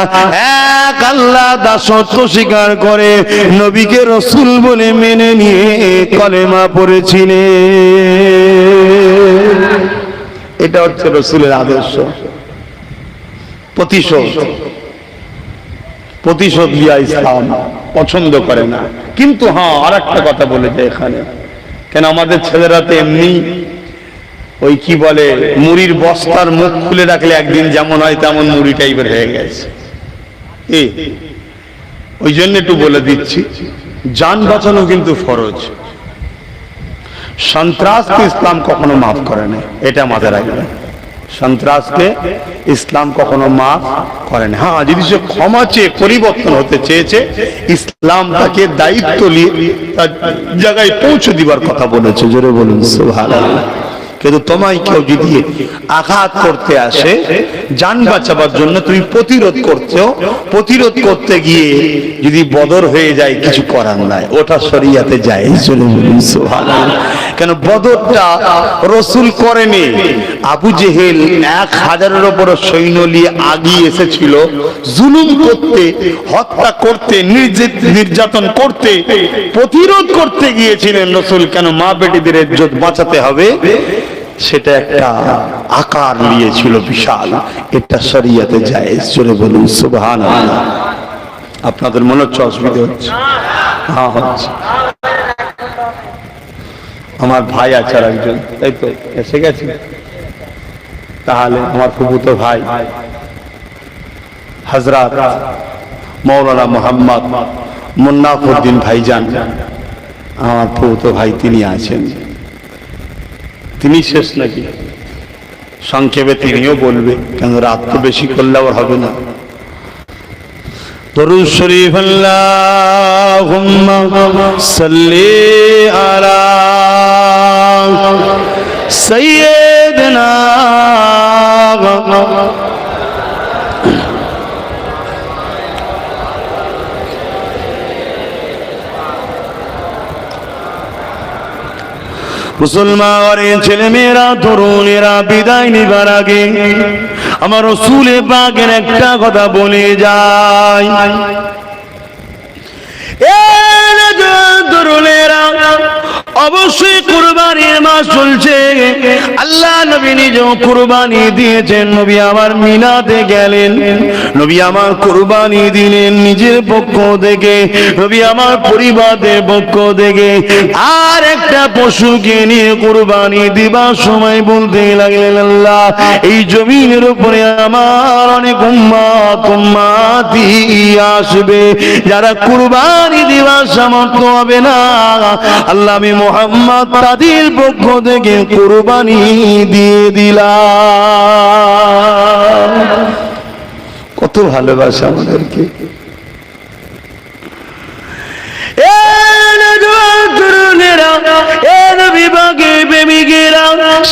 এক আল্লাহ দাসত্ব স্বীকার করে নবীকে রাসূল বলে মেনে নিয়ে কলেমা পড়েছিলেন। এটা হচ্ছে রাসূলের আদর্শ। প্রতিশোধ লিয়া ইসলাম পছন্দ করে না। কিন্তু হ্যাঁ, আর একটা কথা বলে যায় এখানে, কেন আমাদের ছেলেরা তো এমনি ওই কি বলে মুড়ির বস্তার মুখ খুলে রাখলে একদিন যেমন হয় তেমন মুড়ি টাইপের হয়ে গেছে। ওই জন্য একটু বলে দিচ্ছি, জান বাঁচানো কিন্তু ফরজ। সন্ত্রাসকে ইসলাম কখনো মাফ করে না, এটা মাথায় রাখবেন। সন্ত্রাসকে ইসলাম কখনো মাফ করে না। হ্যাঁ, যদি সে ক্ষমা চেয়ে পরিবর্তন হতে চেয়েছে, ইসলাম তাকে দায়িত্ব নিয়ে তার জায়গায় পৌঁছে দিবার কথা বলেছে। জোরে বলুন সুবহানাল্লাহ। কিন্তু তোমায় কেউ যদি আঘাত করতে আসে, জান বাঁচাবার জন্য তুমি প্রতিরোধ করতে গিয়ে যদি বদর হয়ে যায়, কিছু করার নাই, ওটা শরিয়াতে যায়। জোরে বলুন সুবহানাল্লাহ। কেন বদরটা রাসূল করেনি, আবু জেহেল 1000-এর উপর সৈন্য নিয়ে আগিয়ে এসেছিল জুলুম করতে, হত্যা করতে, নির্যাতন করতে, প্রতিরোধ করতে গিয়েছিলেন রাসূল। কেন মা বেটিদের ইজ্জত বাঁচাতে হবে, সেটা একটা আকার নিয়েছিল বিশাল। এটা শরিয়াতে জায়েজ। জোরে বলুন সুবহানাল্লাহ। আপনাদের মনে হচ্ছে অসুবিধা হচ্ছে? হ্যাঁ হচ্ছে। আমার ভাই আছে আর একজন, তাই তো এসে গেছে। তাহলে আমার ফুফুতো ভাই হযরত মাওলানা মোহাম্মদ মুন্নাফউদ্দিন ভাইজান, আমার ফুফুতো ভাই, তিনি আছেন। তিনি শেষ নাকি? সংক্ষেপে তিনিও বলবে, কেন রাত তো বেশি করলে আবার হবে না। দরুদ শরীফ আল্লাহুম্মা সাল্লি আলা সাইয়্যিদিনা মুসলমানের ছেলে মেয়েরা, তরুণেরা বিদায় নিবার আগে আমার রাসূল পাকের একটা কথা বলে যায়। তরুণেরা, অবশ্যই কুরবানির মাস চলছে। আল্লাহ নবী নিজেও কুরবানি দিয়েছেন। নবী আমার মিনাতে গেলেন, নবী আমার কুরবানি দিলেন নিজের পক্ষ থেকে, নবী আমার পরিবারের পক্ষ থেকে। আর একটা পশুকে নিয়ে কুরবানি দিবার সময় বলতে লাগলেন, আল্লাহ এই জমিনের উপরে আমার অনেক উম্মতি আসবে, যারা কুরবানি দিবার সামর্থ্য হবে না, আল্লাহ আমি মুহাম্মদ তাদের পক্ষ থেকে কুরবানি দিয়ে দিলাম। কত ভালোবাসা আমাদেরকে।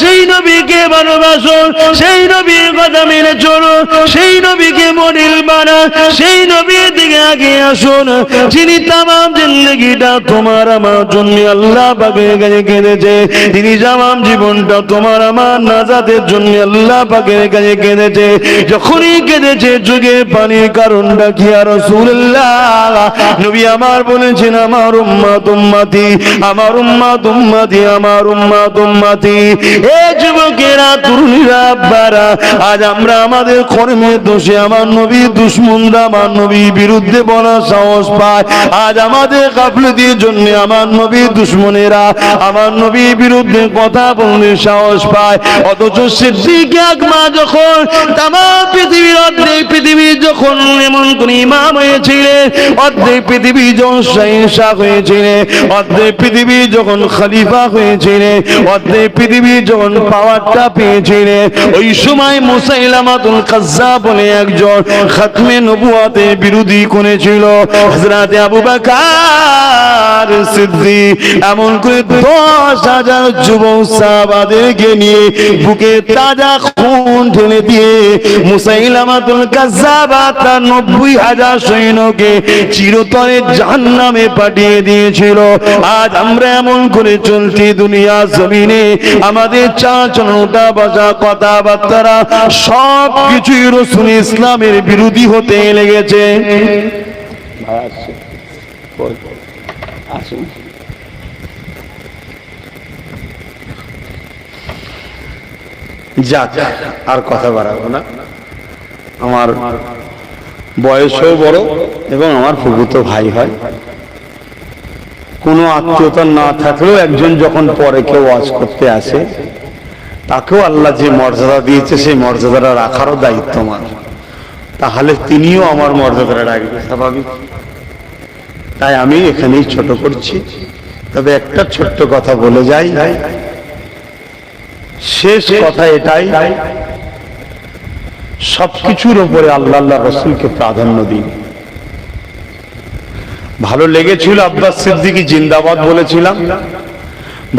সেই নবীকে ভালোবাসো, সেই নবীর কথা মেনে চলো, সেই নবীকে মডেল বানা, সেই নবীর দিকে আগে আসুন, যিনি তামাম জিন্দগিটা তোমার আমার জন্য আল্লাহ পাকের কাছে কেঁদেছে, তিনি তামাম জীবনটা তোমার আমার নাজাতের জন্য আল্লাহ পাকের কাছে কেঁদেছে। যখনই কেঁদেছে চোখে পানির কারণটা কি? আর রাসূলুল্লাহ নবী আমার বলেছেন, আমার উম্মত উম্মতি, আমার উম্মত উম্মতি, আমার উম্মত উম্মতি। এ যুবকেরা, তরুণীরা, আব্বারা, আজ আমরা আমাদের কর্মের দোষে আমার নবীর দুশমনরা আমার নবীর বিরুদ্ধে বলার সাহস পায়। আজ আমাদের গাফলতির জন্য আমার নবীর দুশমনেরা আমার নবীর বিরুদ্ধে কথা বলতে সাহস পায়। অথচ সিদ্দিক আকবর যখন তামাম পৃথিবীর অর্ধেক পৃথিবীর যখন এমন কোন ইমাম হয়েছিলেন, অর্ধেক পৃথিবী যখন শাহ হয়েছিলেন, অর্ধেক পৃথিবী যখন খলিফা হয়েছিলেন, অর্ধেক পৃথিবী যখন পাওয়ারটা পেয়েছিলেন, ওই সময় মুসাইলামাতুল কাজ্জাব বলে একজন খাতমে নবুয়াতের বিরোধী করেছিল। হযরত আবু বকর সিদ্দিক এমন করে 10,000 যুবক সাহাবাদেরকে নিয়ে বুকে তাজা খুন ঢেলে দিয়ে মুসাইলামাতুল কাজ্জাব তার 90,000 সৈন্যকে চিরতরে জাহান্নামে পাঠিয়ে দিয়েছিল। আজ আমরা এমন করে চলছি দুনিয়া জমিনে, আমাদের চালচলন, উঠা বসা, কথাবার্তা সব কিছুই রাসূল ইসলামের বিরোধী হতে লেগেছে। যাক, আর কথা বাড়াবো না। আমার বয়সও বড় এবং আমার ফুফুতো ভাই হয়। কোনো আত্মীয়তা না থাকলেও একজন যখন পরে কেউ ওয়াজ করতে আসে, তাকেও আল্লাহ যে মর্যাদা দিয়েছে সেই মর্যাদাটা রাখারও দায়িত্ব আমার। তাহলে তিনিও আমার মর্যাদাটা রাখবে, স্বাভাবিক। তাই আমি এখানেই ছোট করছি। তবে একটা ছোট্ট কথা বলে যাই, শেষ কথা এটাই, সবকিছুর উপরে আল্লাহ আল্লাহ রসুলকে প্রাধান্য দিন। ভালো লেগেছিল আব্বাস সিদ্দিকী জিন্দাবাদ বলেছিলাম,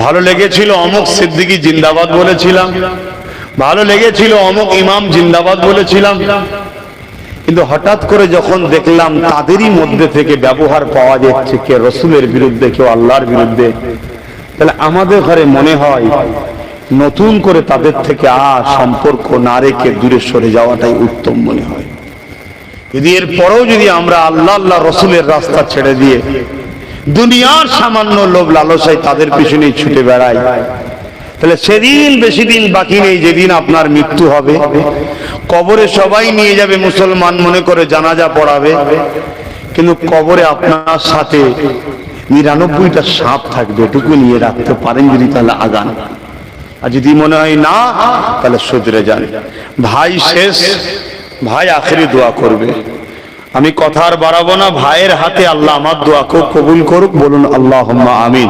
ভালো লেগেছিল অমুক সিদ্দিকী জিন্দাবাদ বলেছিলাম, ভালো লেগেছিল অমুক ইমাম জিন্দাবাদ বলেছিলাম। কিন্তু হঠাৎ করে যখন দেখলাম তাদেরই মধ্যে থেকে ব্যবহার পাওয়া যাচ্ছে কে রসুলের বিরুদ্ধে, কেউ আল্লাহর বিরুদ্ধে, তাহলে আমাদের ঘরে মনে হয় নতুন করে তাদের থেকে আর সম্পর্ক না রেখে দূরে সরে যাওয়াটাই উত্তম মনে হয়। যদি এরপরেও যদি আমরা আল্লাহ আল্লাহ রসুলের রাস্তা ছেড়ে দিয়ে দুনিয়ার সামান্য লোভ লালসায় তাদের পিছনেই ছুটে বেড়াই, তাহলে সেদিন বেশি দিন বাকি নেই যেদিন আপনার মৃত্যু হবে। কবরে সবাই নিয়ে যাবে মুসলমান মনে করে জানাজা পড়াবে, কিন্তু কবরে আপনার সাথে 99টা সাপ থাকবে, এটুকু নিয়ে রাখতে পারেন যদি তাহলে আগান। আর যদি মনে হয় না, তাহলে শুধরে যান। ভাই শেষ, ভাই আখেরি দোয়া করবে। আমি কথা আর বাড়াবো না। ভাইয়ের হাতে আল্লাহ আমার দোয়াকে কবুল করুক, বলুন আল্লাহুম্মা আমিন।